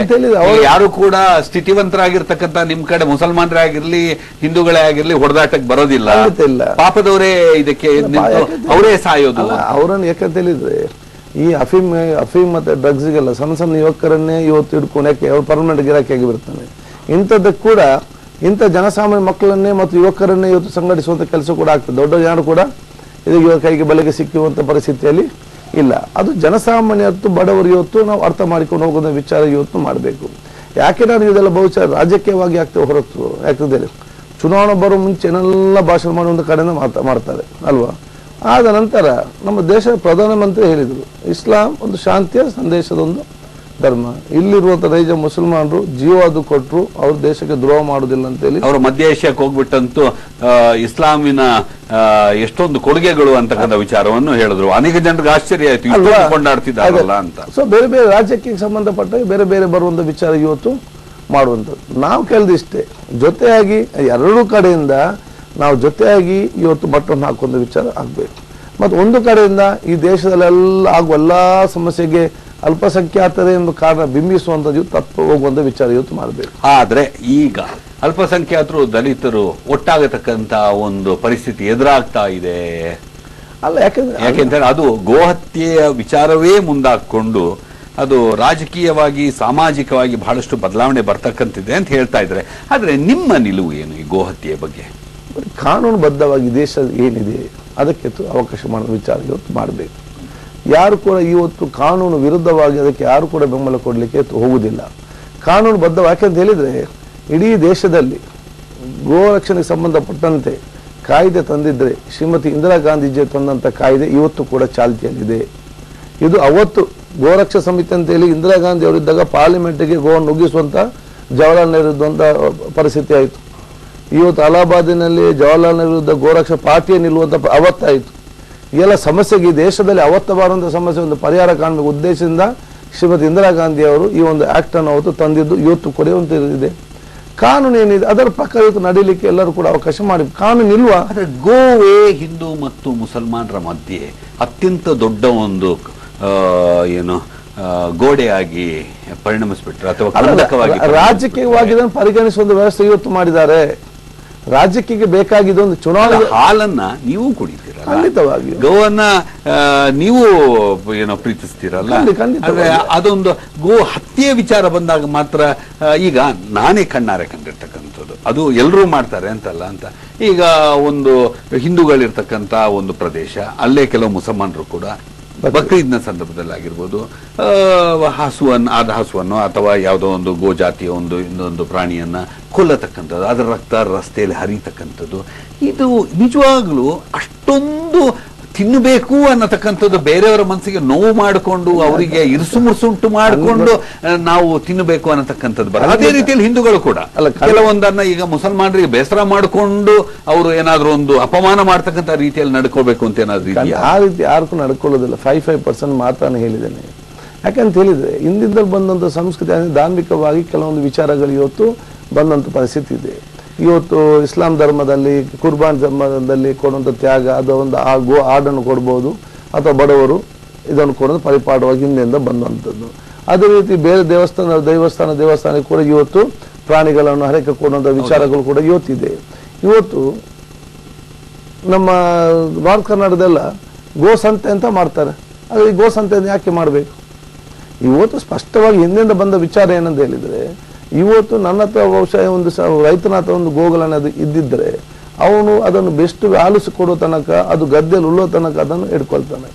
ಯಾರು ಕೂಡ ಸ್ಥಿತಿವಂತರಾಗಿರ್ತಕ್ಕಂಥ ನಿಮ್ ಕಡೆ ಮುಸಲ್ಮಾನರೇ ಆಗಿರ್ಲಿ ಹಿಂದೂಗಳೇ ಆಗಿರ್ಲಿ ಹೊಡೆದಾಟಕ್ಕೆ ಬರೋದಿಲ್ಲ. ಪಾಪದವರೇ ಇದಕ್ಕೆ ಅವರೇ ಸಾಯೋದು. ಅವರನ್ನು ಯಾಕಂತ ಹೇಳಿದ್ರೆ ಈ ಅಫೀಮ್ ಮತ್ತೆ ಡ್ರಗ್ಸ್ಗೆಲ್ಲ ಸಣ್ಣ ಸಣ್ಣ ಯುವಕರನ್ನೇ ಇವತ್ತು ಹಿಡ್ಕೊಂಡು ಯಾಕೆ ಅವ್ರು ಪರ್ಮನೆಂಟ್ ಗಿರಾಕಿ ಆಗಿ ಬಿಡ್ತಾನೆ. ಇಂಥದ್ದಕ್ಕೆ ಕೂಡ ಇಂಥ ಜನಸಾಮಾನ್ಯ ಮಕ್ಕಳನ್ನೇ ಮತ್ತು ಯುವಕರನ್ನೇ ಇವತ್ತು ಸಂಘಟಿಸುವಂತ ಕೆಲಸ ಕೂಡ ಆಗ್ತದೆ. ದೊಡ್ಡ ಜನರು ಕೂಡ ಇದು ಕೈಗೆ ಬಲೆಗೆ ಸಿಕ್ಕುವಂತ ಪರಿಸ್ಥಿತಿಯಲ್ಲಿ ಇಲ್ಲ. ಅದು ಜನಸಾಮಾನ್ಯತ್ತು ಬಡವರು ಇವತ್ತು ನಾವು ಅರ್ಥ ಮಾಡಿಕೊಂಡು ಹೋಗೋದ ವಿಚಾರ ಇವತ್ತು ಮಾಡಬೇಕು. ಯಾಕೆ ನಾನು ಇದೆಲ್ಲ ಬಹುಶಃ ರಾಜಕೀಯವಾಗಿ ಆಗ್ತದೆ ಚುನಾವಣೆ ಬರೋ ಮುಂಚೆನೆಲ್ಲ ಭಾಷಣ ಮಾಡಿ ಒಂದು ಕಡೆಯಿಂದ ಮಾಡ್ತಾರೆ ಅಲ್ವಾ. ಆದ ನಂತರ ನಮ್ಮ ದೇಶದ ಪ್ರಧಾನಮಂತ್ರಿ ಹೇಳಿದರು, ಇಸ್ಲಾಂ ಒಂದು ಶಾಂತಿಯ ಸಂದೇಶದ ಒಂದು ಧರ್ಮ. ಇಲ್ಲಿರುವಂತ ನೈಜ ಮುಸಲ್ಮಾನರು ಜೀವಾದು ಕೊಟ್ಟರು ಅವ್ರ ದೇಶಕ್ಕೆ ದ್ರೋಹ ಮಾಡುದಿಲ್ಲ ಅಂತೇಳಿ ಅವರು ಮಧ್ಯ ಏಷ್ಯಾಕ್ಕೆ ಹೋಗ್ಬಿಟ್ಟಂತೂ ಇಸ್ಲಾಮಿನ ಎಷ್ಟೊಂದು ಕೊಡುಗೆಗಳು ಅಂತಕ್ಕಂಥ ವಿಚಾರವನ್ನು ಹೇಳಿದ್ರು. ಅನೇಕ ಜನರಿಗೆ ಆಶ್ಚರ್ಯ ಆಯ್ತು, ಕೊಂಡಾಡ್ತಿದ್ದಾರಲ್ಲ ಅಂತ. ಸೊ ಬೇರೆ ಬೇರೆ ರಾಜ್ಯಕ್ಕೆ ಸಂಬಂಧಪಟ್ಟ ಬೇರೆ ಬೇರೆ ಬರುವಂತ ವಿಚಾರ ಇವತ್ತು ಮಾಡುವಂಥದ್ದು. ನಾವು ಕೇಳಿದಿಷ್ಟೇ, ಜೊತೆಯಾಗಿ ಎರಡೂ ಕಡೆಯಿಂದ ನಾವು ಜೊತೆಯಾಗಿ ಇವತ್ತು ಮಟ್ಟವನ್ನು ಹಾಕುವಂತ ವಿಚಾರ ಆಗ್ಬೇಕು. ಮತ್ತು ಒಂದು ಕಡೆಯಿಂದ ಈ ದೇಶದಲ್ಲೆಲ್ಲ ಆಗುವ ಎಲ್ಲಾ ಸಮಸ್ಯೆಗೆ ಅಲ್ಪಸಂಖ್ಯಾತರೇ ಎಂಬ ಕಾರಣ ಬಿಂಬಿಸುವಂಥದ್ದು ತಪ್ಪು ಹೋಗುವಂತ ವಿಚಾರ ಇವತ್ತು ಮಾಡಬೇಕು. ಆದ್ರೆ ಈಗ ಅಲ್ಪಸಂಖ್ಯಾತರು, ದಲಿತರು ಒಟ್ಟಾಗತಕ್ಕಂತ ಒಂದು ಪರಿಸ್ಥಿತಿ ಎದುರಾಗ್ತಾ ಇದೆ ಅಲ್ಲ. ಯಾಕೆಂದ್ರೆ ಅದು ಗೋಹತ್ಯೆಯ ವಿಚಾರವೇ ಮುಂದಾಕೊಂಡು ಅದು ರಾಜಕೀಯವಾಗಿ ಸಾಮಾಜಿಕವಾಗಿ ಬಹಳಷ್ಟು ಬದಲಾವಣೆ ಬರ್ತಕ್ಕಂತಿದೆ ಅಂತ ಹೇಳ್ತಾ ಇದ್ದಾರೆ. ಆದ್ರೆ ನಿಮ್ಮ ನಿಲುವು ಏನು ಈ ಗೋಹತ್ಯೆಯ ಬಗ್ಗೆ? ಕಾನೂನುಬದ್ಧವಾಗಿ ದೇಶ ಏನಿದೆ ಅದಕ್ಕೆ ಅವಕಾಶ ಮಾಡುವ ವಿಚಾರ ಇವತ್ತು ಮಾಡಬೇಕು. ಯಾರು ಕೂಡ ಇವತ್ತು ಕಾನೂನು ವಿರುದ್ಧವಾಗಿ ಅದಕ್ಕೆ ಯಾರು ಕೂಡ ಬೆಂಬಲ ಕೊಡಲಿಕ್ಕೆ ಹೋಗುವುದಿಲ್ಲ. ಕಾನೂನು ಬದ್ಧ ಯಾಕೆಂತ ಹೇಳಿದ್ರೆ ಇಡೀ ದೇಶದಲ್ಲಿ ಗೋರಕ್ಷಣೆಗೆ ಸಂಬಂಧಪಟ್ಟಂತೆ ಕಾಯ್ದೆ ತಂದಿದ್ರೆ ಶ್ರೀಮತಿ ಇಂದಿರಾ ಗಾಂಧೀಜಿ ತಂದಂತ ಕಾಯ್ದೆ ಇವತ್ತು ಕೂಡ ಚಾಲ್ತಿಯಲ್ಲಿದೆ. ಇದು ಅವತ್ತು ಗೋರಕ್ಷಾ ಸಮಿತಿ ಅಂತ ಹೇಳಿ ಇಂದಿರಾ ಗಾಂಧಿ ಅವರಿದ್ದಾಗ ಪಾರ್ಲಿಮೆಂಟ್ಗೆ ಗೋವನ್ನು ನುಗ್ಗಿಸುವಂತ ಜವಾಹರ್ಲಾಲ್ ನೆಹರು ವಿರುದ್ಧ ಪರಿಸ್ಥಿತಿ ಆಯಿತು. ಇವತ್ತು ಅಲಹಾಬಾದಿನಲ್ಲಿ ಜವಾಹರ್ಲಾಲ್ ನೆಹರು ವಿರುದ್ಧ ಗೋರಕ್ಷಾ ಪಾರ್ಟಿಯೇ ನಿಲ್ಲುವಂತ ಅವತ್ತಾಯಿತು. ಈ ಎಲ್ಲ ಸಮಸ್ಯೆಗೆ ದೇಶದಲ್ಲಿ ಅವತ್ತು ಬರುವಂತಹ ಸಮಸ್ಯೆ ಒಂದು ಪರಿಹಾರ ಕಾಣಬೇಕು ಉದ್ದೇಶದಿಂದ ಶ್ರೀಮತಿ ಇಂದಿರಾ ಗಾಂಧಿ ಅವರು ಈ ಒಂದು ಆಕ್ಟ್ ಅನ್ನು ಅವತ್ತು ತಂದಿದ್ದು ಇವತ್ತು ಕೊಡುವಂತ ಇದೆ. ಕಾನೂನು ಏನಿದೆ ಅದರ ಪ್ರಕಾರ ಇವತ್ತು ನಡೀಲಿಕ್ಕೆ ಎಲ್ಲರೂ ಕೂಡ ಅವಕಾಶ ಮಾಡಿ. ಕಾನೂನು ಇಲ್ವಾ? ಗೋವೇ ಹಿಂದೂ ಮತ್ತು ಮುಸಲ್ಮಾನರ ಮಧ್ಯೆ ಅತ್ಯಂತ ದೊಡ್ಡ ಒಂದು ಏನು ಗೋಡೆಯಾಗಿ ಪರಿಣಮಿಸ್ಬಿಟ್ರೆ ಅಥವಾ ರಾಜಕೀಯವಾಗಿ ಪರಿಗಣಿಸುವ ಒಂದು ವ್ಯವಸ್ಥೆ ಇವತ್ತು ಮಾಡಿದ್ದಾರೆ. ರಾಜ್ಯಕ್ಕೆ ಬೇಕಾಗಿದ್ದ ಒಂದು ಚುನಾವಣೆ ಹಾಲನ್ನ ನೀವು ಕುಡಿತೀರಲ್ಲ, ಖಂಡಿತವಾಗಿ ಗೋವನ್ನ ನೀವು ಏನೋ ಪ್ರೀತಿಸ್ತೀರಲ್ಲ, ಅದೊಂದು ಗೋ ಹತ್ಯೆ ವಿಚಾರ ಬಂದಾಗ ಮಾತ್ರ ಈಗ ನಾನೇ ಕಣ್ಣಾರೆ ಕಂಡಿರ್ತಕ್ಕಂಥದ್ದು. ಅದು ಎಲ್ಲರೂ ಮಾಡ್ತಾರೆ ಅಂತಲ್ಲ ಅಂತ. ಈಗ ಒಂದು ಹಿಂದೂಗಳಿರ್ತಕ್ಕಂಥ ಒಂದು ಪ್ರದೇಶ, ಅಲ್ಲೇ ಕೆಲವು ಮುಸಲ್ಮಾನರು ಕೂಡ ಬಕ್ರೀದ್ನ ಸಂದರ್ಭದಲ್ಲಿ ಆಗಿರ್ಬೋದು ಹಸುವನ್ನು ಅಥವಾ ಯಾವುದೋ ಒಂದು ಗೋಜಾತಿಯ ಇನ್ನೊಂದು ಪ್ರಾಣಿಯನ್ನ ಕೊಲ್ಲತಕ್ಕಂಥದ್ದು, ಅದರ ರಕ್ತ ರಸ್ತೆಯಲ್ಲಿ ಹರಿತಕ್ಕಂಥದ್ದು, ಇದು ನಿಜವಾಗ್ಲೂ ಅಷ್ಟೊಂದು ತಿನ್ನಬೇಕು ಅನ್ನತಕ್ಕಂಥದ್ದು ಬೇರೆಯವರ ಮನಸ್ಸಿಗೆ ನೋವು ಮಾಡಿಕೊಂಡು ಅವರಿಗೆ ಇರುಸು ಮುರುಸುಂಟು ಮಾಡಿಕೊಂಡು ನಾವು ತಿನ್ನಬೇಕು ಅನ್ನತಕ್ಕಂಥದ್ದು ಬರ. ಅದೇ ರೀತಿಯಲ್ಲಿ ಹಿಂದೂಗಳು ಕೂಡ ಕೆಲವೊಂದನ್ನ ಈಗ ಮುಸಲ್ಮಾನರಿಗೆ ಬೇಸರ ಮಾಡಿಕೊಂಡು ಅವರು ಏನಾದ್ರು ಒಂದು ಅಪಮಾನ ಮಾಡ್ತಕ್ಕಂಥ ರೀತಿಯಲ್ಲಿ ನಡ್ಕೋಬೇಕು ಅಂತ ಏನಾದ್ರು ಆ ರೀತಿ ಯಾರಿಗೂ ನಡ್ಕೊಳ್ಳೋದಿಲ್ಲ. 5% ಮಾತ್ರ ಹೇಳಿದ್ದೇನೆ. ಯಾಕಂತ ಹೇಳಿದ್ರೆ ಹಿಂದಿಂದಲೂ ಬಂದಂತ ಸಂಸ್ಕೃತಿ ಧಾರ್ಮಿಕವಾಗಿ ಕೆಲವೊಂದು ವಿಚಾರಗಳು ಇವತ್ತು ಬಂದಂತ ಪರಿಸ್ಥಿತಿ ಇದೆ. ಇವತ್ತು ಇಸ್ಲಾಂ ಧರ್ಮದಲ್ಲಿ ಕುರ್ಬಾನ್ ಧರ್ಮದಲ್ಲಿ ಕೊಡುವಂಥ ತ್ಯಾಗ, ಅದು ಒಂದು ಆ ಗೋ ಆಡನ್ನು ಕೊಡ್ಬೋದು ಅಥವಾ ಬಡವರು ಇದನ್ನು ಕೊಡೋದು ಪರಿಪಾಠವಾಗಿ ಹಿಂದೆಯಿಂದ ಬಂದಂಥದ್ದು. ಅದೇ ರೀತಿ ಬೇರೆ ದೇವಸ್ಥಾನಕ್ಕೆ ಕೂಡ ಇವತ್ತು ಪ್ರಾಣಿಗಳನ್ನು ಹರಕೆ ಕೊಡುವಂಥ ವಿಚಾರಗಳು ಕೂಡ ಇವತ್ತಿದೆ. ಇವತ್ತು ನಮ್ಮ ನಾರ್ತ್ ಕರ್ನಾಟಕದೆಲ್ಲ ಗೋಸಂತೆ ಅಂತ ಮಾಡ್ತಾರೆ. ಆದರೆ ಈ ಗೋಸಂತೆಯನ್ನು ಯಾಕೆ ಮಾಡಬೇಕು? ಇವತ್ತು ಸ್ಪಷ್ಟವಾಗಿ ಹಿಂದಿಂದ ಬಂದ ವಿಚಾರ ಏನಂತ ಹೇಳಿದ್ರೆ, ಇವತ್ತು ನನ್ನ ಹತ್ರ ಬಹುಶಃ ಒಂದು ರೈತನ ಹತ್ರ ಒಂದು ಗೋಗಳನ್ನೋದು ಇದ್ದಿದ್ರೆ ಅವನು ಅದನ್ನು ಬೆಸ್ಟ್ ವ್ಯಾಲ್ಯೂಸ್ ಕೊಡೋ ತನಕ, ಅದು ಗದ್ದೆಯಲ್ಲಿ ಉಳ್ಳೋ ತನಕ ಅದನ್ನು ಇಟ್ಕೊಳ್ತಾನೆ.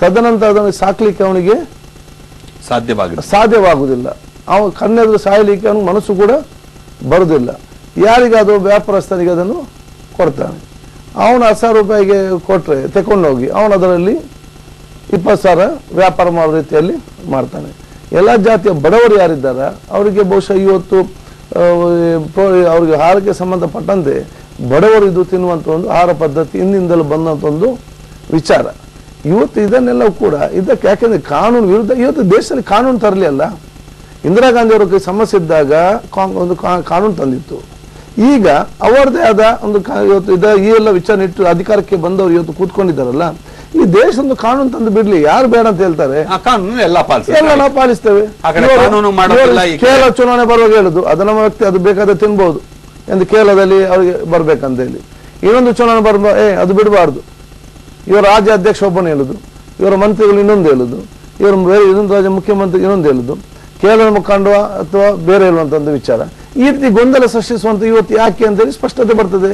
ತದನಂತರ ಅದನ್ನು ಸಾಕ್ಲಿಕ್ಕೆ ಅವನಿಗೆ ಸಾಧ್ಯವಾಗುವುದಿಲ್ಲ. ಅವನು ಕಣ್ಣೆದುರು ಸಾಯಲಿಕ್ಕೆ ಅವನಿಗೆ ಮನಸ್ಸು ಕೂಡ ಬರುವುದಿಲ್ಲ. ಯಾರಿಗಾದರೂ ವ್ಯಾಪಾರಸ್ಥನಿಗೆ ಅದನ್ನು ಕೊಡ್ತಾನೆ. ಅವನು 10,000 ರೂಪಾಯಿಗೆ ಕೊಟ್ಟರೆ ತಗೊಂಡೋಗಿ ಅವನು ಅದರಲ್ಲಿ 20,000 ವ್ಯಾಪಾರ ಮಾಡೋ ರೀತಿಯಲ್ಲಿ ಮಾಡ್ತಾನೆ. ಎಲ್ಲ ಜಾತಿಯ ಬಡವರು ಯಾರಿದ್ದಾರೆ ಅವರಿಗೆ ಬಹುಶಃ ಇವತ್ತು ಅವ್ರಿಗೆ ಆಹಾರಕ್ಕೆ ಸಂಬಂಧಪಟ್ಟಂತೆ ಬಡವರು ಇದು ತಿನ್ನುವಂಥ ಒಂದು ಆಹಾರ ಪದ್ಧತಿ ಹಿಂದಿಂದಲೂ ಬಂದಂಥ ಒಂದು ವಿಚಾರ. ಇವತ್ತು ಇದನ್ನೆಲ್ಲ ಕೂಡ ಇದಕ್ಕೆ ಯಾಕೆಂದ್ರೆ ಕಾನೂನು ವಿರುದ್ಧ ಇವತ್ತು ದೇಶದಲ್ಲಿ ಕಾನೂನು ತರಲಿ ಅಲ್ಲ. ಇಂದಿರಾ ಗಾಂಧಿ ಅವರ ಸಮಸ್ಯೆ ಇದ್ದಾಗ ಒಂದು ಕಾನೂನು ತಂದಿತ್ತು. ಈಗ ಅವರದೇ ಆದ ಒಂದು ಇವತ್ತು ಈ ಎಲ್ಲ ವಿಚಾರ ಇಟ್ಟು ಅಧಿಕಾರಕ್ಕೆ ಬಂದವರು ಇವತ್ತು ಕೂತ್ಕೊಂಡಿದ್ದಾರಲ್ಲ, ಈ ದೇಶದ ಕಾನೂನು ತಂದು ಬಿಡ್ಲಿ, ಯಾರು ಬೇಡ ಅಂತ ಹೇಳ್ತಾರೆ? ಎಲ್ಲ ನಾವು ಪಾಲಿಸ್ತೇವೆ. ಕೇರಳ ಚುನಾವಣೆ ಬರುವಾಗ ಹೇಳುದು ಅದು ನಮ್ಮ ವ್ಯಕ್ತಿ, ಅದು ಬೇಕಾದ್ರೆ ತಿನ್ಬಹುದು ಎಂದು ಕೇರಳದಲ್ಲಿ ಅವ್ರಿಗೆ ಬರ್ಬೇಕಂತ ಹೇಳಿ. ಇನ್ನೊಂದು ಚುನಾವಣೆ ಬರುವ ಅದು ಬಿಡಬಾರ್ದು. ಇವರ ರಾಜ್ಯ ಅಧ್ಯಕ್ಷ ಒಬ್ಬನು ಹೇಳುದು, ಇವರ ಮಂತ್ರಿಗಳು ಇನ್ನೊಂದು ಹೇಳುದು, ಇವರು ಬೇರೆ ಇನ್ನೊಂದು ರಾಜ್ಯ ಮುಖ್ಯಮಂತ್ರಿ ಇನ್ನೊಂದು ಹೇಳುದು, ಕೇರಳ ಮುಖಂಡ ಅಥವಾ ಬೇರೆ ಹೇಳುವಂತ ಒಂದು ವಿಚಾರ. ಈ ರೀತಿ ಗೊಂದಲ ಸೃಷ್ಟಿಸುವಂತ ಇವತ್ತು ಯಾಕೆ ಅಂತ ಹೇಳಿ ಸ್ಪಷ್ಟತೆ ಬರ್ತದೆ.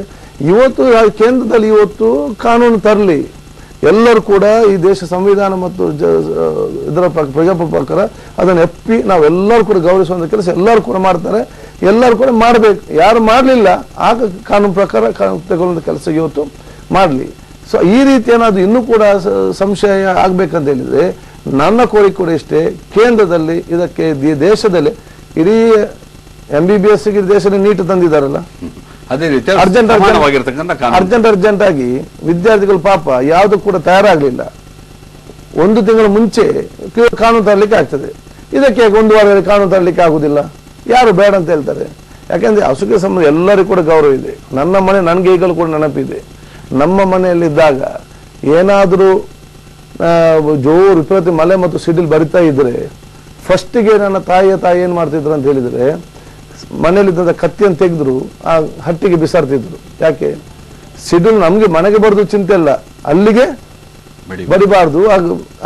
ಇವತ್ತು ಕೇಂದ್ರದಲ್ಲಿ ಇವತ್ತು ಕಾನೂನು ತರಲಿ, ಎಲ್ಲರೂ ಕೂಡ ಈ ದೇಶ ಸಂವಿಧಾನ ಮತ್ತು ಇದರ ಪ್ರಜಾಪ್ರಭುತ್ವ ಪ್ರಕಾರ ಅದನ್ನು ಎಪ್ಪಿ ನಾವೆಲ್ಲರೂ ಕೂಡ ಗೌರವಿಸುವಂತ ಕೆಲಸ ಎಲ್ಲರೂ ಕೂಡ ಮಾಡ್ತಾರೆ. ಎಲ್ಲರೂ ಕೂಡ ಮಾಡಬೇಕು. ಯಾರು ಮಾಡಲಿಲ್ಲ ಆಗ ಕಾನೂನು ಪ್ರಕಾರ ತಗೊಳ್ಳುವಂಥ ಕೆಲಸ ಇವತ್ತು ಮಾಡಲಿ. ಸೊ ಈ ರೀತಿ ಏನಾದ್ರು ಇನ್ನೂ ಕೂಡ ಸಂಶಯ ಆಗ್ಬೇಕಂತ ಹೇಳಿದ್ರೆ ನನ್ನ ಕೋರಿಕೆ ಕೂಡ ಇಷ್ಟೇ, ಕೇಂದ್ರದಲ್ಲಿ ಇದಕ್ಕೆ ಇಡೀ MBBS ದೇಶದಲ್ಲಿ ನೀಟ್ ತಂದಿದ್ದಾರಲ್ಲ, ಅದೇ ರೀತಿ ಅರ್ಜೆಂಟ್ ಆಗಿ ವಿದ್ಯಾರ್ಥಿಗಳು ಪಾಪ ಯಾವುದು ಕೂಡ ತಯಾರಾಗಲಿಲ್ಲ. 1 ತಿಂಗಳ ಮುಂಚೆ ಕಾನೂನು ತರಲಿಕ್ಕೆ ಆಗ್ತದೆ. ಇದಕ್ಕೆ 1 ವಾರದಲ್ಲಿ ಕಾನೂನು ತರಲಿಕ್ಕೆ ಆಗುದಿಲ್ಲ. ಯಾರು ಬೇಡ ಅಂತ ಹೇಳ್ತಾರೆ? ಯಾಕಂದ್ರೆ ಹಸುಗೆ ಸಂಬಂಧ ಎಲ್ಲರಿಗೂ ಕೂಡ ಗೌರವ ಇದೆ. ನನ್ನ ಮನೆ ನನಗೆ ಈಗಲೂ ಕೂಡ ನೆನಪಿದೆ. ನಮ್ಮ ಮನೆಯಲ್ಲಿದ್ದಾಗ ಏನಾದರೂ ಜೋರು ವಿಪರೀತ ಮಳೆ ಮತ್ತು ಸಿಡಿಲು ಬರಿತಾ ಇದ್ರೆ ಫಸ್ಟಿಗೆ ನನ್ನ ತಾಯಿ ಏನ್ ಮಾಡ್ತಿದ್ರು ಅಂತ ಹೇಳಿದ್ರೆ, ಮನೆಯಲ್ಲಿದ್ದ ಕತ್ತಿಯನ್ನು ತೆಗೆದ್ರು ಆ ಹಟ್ಟಿಗೆ ಬಿಸಾಡ್ತಿದ್ರು. ಯಾಕೆ? ಸಿಡಿಲು ನಮ್ಗೆ ಮನೆಗೆ ಬರೋದು ಚಿಂತೆ ಇಲ್ಲ, ಅಲ್ಲಿಗೆ ಬಡಿಬಾರ್ದು,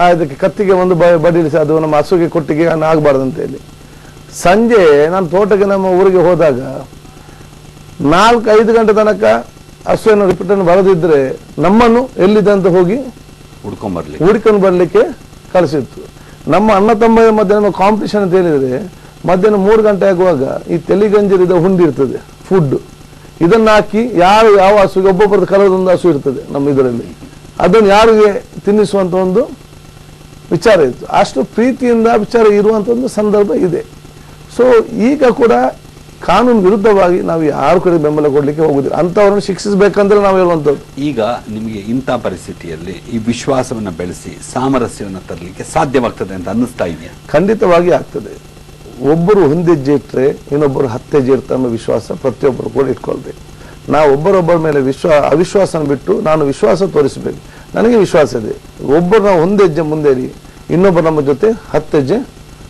ಅದಕ್ಕೆ ಕತ್ತಿಗೆ ಒಂದು ಬಡಿಲಿಸಿ ಅದು ನಮ್ಮ ಹಸುಗೆ ಕೊಟ್ಟಿಗೆ ಆಗಬಾರ್ದು ಅಂತ ಹೇಳಿ. ಸಂಜೆ ನಾನು ತೋಟಕ್ಕೆ ನಮ್ಮ ಊರಿಗೆ ಹೋದಾಗ 4-5 ಗಂಟೆ ತನಕ ಹಸುವನ್ನು ರಿಪೀಟನ್ನು ಬರದಿದ್ರೆ ನಮ್ಮನ್ನು ಎಲ್ಲಿದ್ದಂತ ಹೋಗಿ ಹುಡ್ಕೊಂಡು ಬರ್ಲಿಕ್ಕೆ ಕಳಿಸಿತ್ತು. ನಮ್ಮ ಅಣ್ಣ ತಮ್ಮ ಮಧ್ಯಾಹ್ನ ಕಾಂಪಿಟೇಷನ್ ಅಂತ ಹೇಳಿದ್ರೆ ಮಧ್ಯಾಹ್ನ 3 ಗಂಟೆ ಆಗುವಾಗ ಈ ತೆಲಿಗಂಜಿರಿದ ಹುಂಡಿ ಇರ್ತದೆ, ಫುಡ್, ಇದನ್ನ ಹಾಕಿ ಯಾವ ಹಸುಗೆ ಒಬ್ಬೊಬ್ಬರದ್ದು ಕಲರದೊಂದು ಹಸು ಇರ್ತದೆ ನಮ್ಮ ಇದರಲ್ಲಿ, ಅದನ್ನು ಯಾರಿಗೆ ತಿನ್ನಿಸುವಂತ ಒಂದು ವಿಚಾರ ಇತ್ತು. ಅಷ್ಟು ಪ್ರೀತಿಯಿಂದ ವಿಚಾರ ಇರುವಂತ ಒಂದು ಸಂದರ್ಭ ಇದೆ. ಸೊ ಈಗ ಕೂಡ ಕಾನೂನು ವಿರುದ್ಧವಾಗಿ ನಾವು ಯಾರು ಕೂಡ ಬೆಂಬಲ ಕೊಡ್ಲಿಕ್ಕೆ ಹೋಗುದಿಲ್ಲ. ಅಂತವರನ್ನು ಶಿಕ್ಷಿಸಬೇಕಂದ್ರೆ ನಾವು ಹೇಳುವಂಥದ್ದು. ಈಗ ನಿಮಗೆ ಇಂಥ ಪರಿಸ್ಥಿತಿಯಲ್ಲಿ ಈ ವಿಶ್ವಾಸವನ್ನ ಬೆಳೆಸಿ ಸಾಮರಸ್ಯವನ್ನು ತರಲಿಕ್ಕೆ ಸಾಧ್ಯವಾಗ್ತದೆ ಅಂತ ಅನ್ನಿಸ್ತಾ ಇದೆಯಾ? ಖಂಡಿತವಾಗಿ ಆಗ್ತದೆ. ಒಬ್ಬರು ಒಂದೆಜ್ಜೆ ಇಟ್ಟರೆ ಇನ್ನೊಬ್ಬರು 10 ಹೆಜ್ಜೆ ಇರ್ತಾರೆ ಅನ್ನೋ ವಿಶ್ವಾಸ ಪ್ರತಿಯೊಬ್ಬರು ಕೂಡ ಇಟ್ಕೊಳ್ಬೇಕು. ನಾವು ಒಬ್ಬರೊಬ್ಬರ ಮೇಲೆ ಅವಿಶ್ವಾಸನ ಬಿಟ್ಟು ನಾನು ವಿಶ್ವಾಸ ತೋರಿಸಬೇಕು. ನನಗೆ ವಿಶ್ವಾಸ ಇದೆ, ಒಬ್ಬರು ನಾವು 1 ಹೆಜ್ಜೆ ಮುಂದೆ ಇನ್ನೊಬ್ಬರು ನಮ್ಮ ಜೊತೆ 10 ಹೆಜ್ಜೆ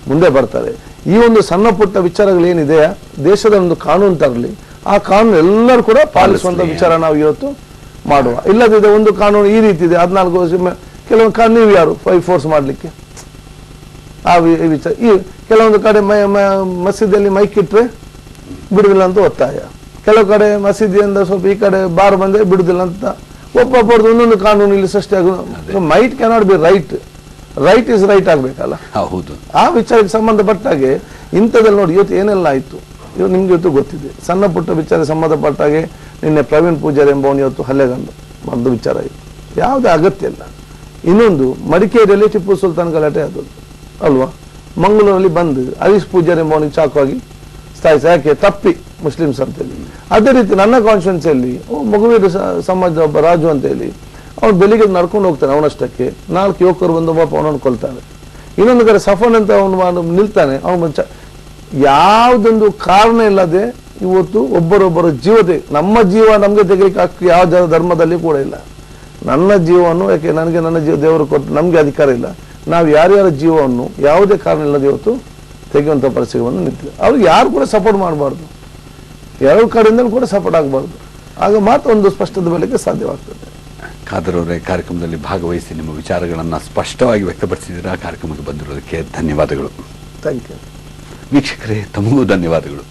ಮುಂದೆ ಬರ್ತಾರೆ. ಈ ಒಂದು ಸಣ್ಣ ಪುಟ್ಟ ವಿಚಾರಗಳು ಏನಿದೆಯಾ ದೇಶದ ಒಂದು ಕಾನೂನು ತರಲಿ, ಆ ಕಾನೂನು ಎಲ್ಲರೂ ಕೂಡ ಪಾಲಿಸುವಂತ ವಿಚಾರ ನಾವು ಇವತ್ತು ಮಾಡುವ. ಇಲ್ಲದಿದೆ ಒಂದು ಕಾನೂನು ಈ ರೀತಿ ಇದೆ, 14 ವರ್ಷ ಕೆಲವೊಂದು ಕಾನೂನು ನೀವು ಯಾರು ಫೋರ್ಸ್ ಮಾಡ್ಲಿಕ್ಕೆ ಆ ವಿಚಾರ. ಈ ಕೆಲವೊಂದು ಕಡೆ ಮಸೀದಿಯಲ್ಲಿ ಮೈಕ್ ಇಟ್ರೆ ಬಿಡುದಿಲ್ಲ ಅಂತ ಒತ್ತಾಯ, ಕೆಲವು ಕಡೆ ಮಸೀದಿಯಿಂದ ಸ್ವಲ್ಪ ಈ ಕಡೆ ಬಾರ್ ಬಂದ್ರೆ ಬಿಡುದಿಲ್ಲ ಅಂತ ಒಬ್ಬೊಬ್ಬರದ್ದು ಒಂದೊಂದು ಕಾನೂನು ಇಲ್ಲಿ ಸೃಷ್ಟಿ ಆಗುದು. Might cannot be right is right ಆಗ್ಬೇಕಲ್ಲ. ಹೌದು. ಆ ವಿಚಾರಕ್ಕೆ ಸಂಬಂಧಪಟ್ಟ ಹಾಗೆ ಇಂಥದ್ದಲ್ಲಿ ನೋಡಿ ಇವತ್ತು ಏನೆಲ್ಲ ಆಯ್ತು ಇವತ್ತು ನಿಮ್ಗೆ ಇವತ್ತು ಗೊತ್ತಿದೆ. ಸಣ್ಣ ಪುಟ್ಟ ವಿಚಾರ ಸಂಬಂಧಪಟ್ಟ ಹಾಗೆ ನಿನ್ನೆ ಪ್ರವೀಣ್ ಪೂಜಾರಿ ಎಂಬವನು ಇವತ್ತು ಹಲ್ಲೆಗಂಡು ಒಂದು ವಿಚಾರ ಆಯಿತು, ಯಾವುದೇ ಅಗತ್ಯ ಇಲ್ಲ. ಇನ್ನೊಂದು ಮಡಿಕೇರಿಯಲ್ಲಿ ಟಿಪ್ಪು ಸುಲ್ತಾನ್ ಗಲಾಟೆ ಆದದ್ದು ಅಲ್ವಾ, ಮಂಗಳೂರಲ್ಲಿ ಬಂದು ಹರೀಶ್ ಪೂಜಾರಿ ಎಂಬವನಿಗೆ ಚಾಕುವಾಗಿ ಸಾಯಿಸ, ಯಾಕೆ ತಪ್ಪಿ ಮುಸ್ಲಿಮ್ಸ್ ಅಂತೇಳಿ. ಅದೇ ರೀತಿ ನನ್ನ ಕಾನ್ಸ್ಟಿಟ್ಯೂನ್ಸಿಯಲ್ಲಿ ಮಗುವೀರ ಸಮಾಜದ ಒಬ್ಬ ರಾಜು ಅಂತ ಹೇಳಿ ಅವನು ಬೆಳಿಗ್ಗೆ ನಡ್ಕೊಂಡು ಹೋಗ್ತಾನೆ, ಅವನಷ್ಟಕ್ಕೆ 4 ಯುವಕರು ಬಂದು ಒಬ್ಬ ಅವನನ್ನು ಕೊಲ್ತಾನೆ. ಇನ್ನೊಂದು ಕಡೆ ಸಫನ್ ಅಂತ ಅವನು ನಿಲ್ತಾನೆ, ಅವನು ಯಾವುದೊಂದು ಕಾರಣ ಇಲ್ಲದೆ ಇವತ್ತು ಒಬ್ಬರೊಬ್ಬರ ಜೀವತೆ, ನಮ್ಮ ಜೀವ ನಮ್ಗೆ ತೆಗಿಲಿಕ್ಕೆ ಯಾವ ಧರ್ಮದಲ್ಲಿ ಕೂಡ ಇಲ್ಲ. ನನ್ನ ಜೀವವನ್ನು ಯಾಕೆ ನನ್ನ ಜೀವ ದೇವರು ಕೊಟ್ಟು ನಮ್ಗೆ ಅಧಿಕಾರ ಇಲ್ಲ. ನಾವು ಯಾರ್ಯಾರ ಜೀವವನ್ನು ಯಾವುದೇ ಕಾರಣ ಇಲ್ಲದೆ ಇವತ್ತು ತೆಗೆಯುವಂಥ ಪರಿಸ್ಥಿತಿಯನ್ನು ನಿಂತಿದೆ. ಅವ್ರಿಗೆ ಯಾರು ಕೂಡ ಸಪೋರ್ಟ್ ಮಾಡಬಾರ್ದು, 2 ಕಡೆಯಿಂದಲೂ ಕೂಡ ಸಪೋರ್ಟ್ ಆಗಬಾರ್ದು. ಆಗ ಮಾತ್ರ ಒಂದು ಸ್ಪಷ್ಟತೆ ಬರಲಿಕ್ಕೆ ಸಾಧ್ಯವಾಗ್ತದೆ. ಖಾದರ್ ಅವರೇ, ಕಾರ್ಯಕ್ರಮದಲ್ಲಿ ಭಾಗವಹಿಸಿ ನಿಮ್ಮ ವಿಚಾರಗಳನ್ನು ಸ್ಪಷ್ಟವಾಗಿ ವ್ಯಕ್ತಪಡಿಸಿದ್ದೀರಾ. ಕಾರ್ಯಕ್ರಮಕ್ಕೆ ಬಂದಿರೋದಕ್ಕೆ ಧನ್ಯವಾದಗಳು. Thank you. ವೀಕ್ಷಕರೇ, ತಮಗೂ ಧನ್ಯವಾದಗಳು.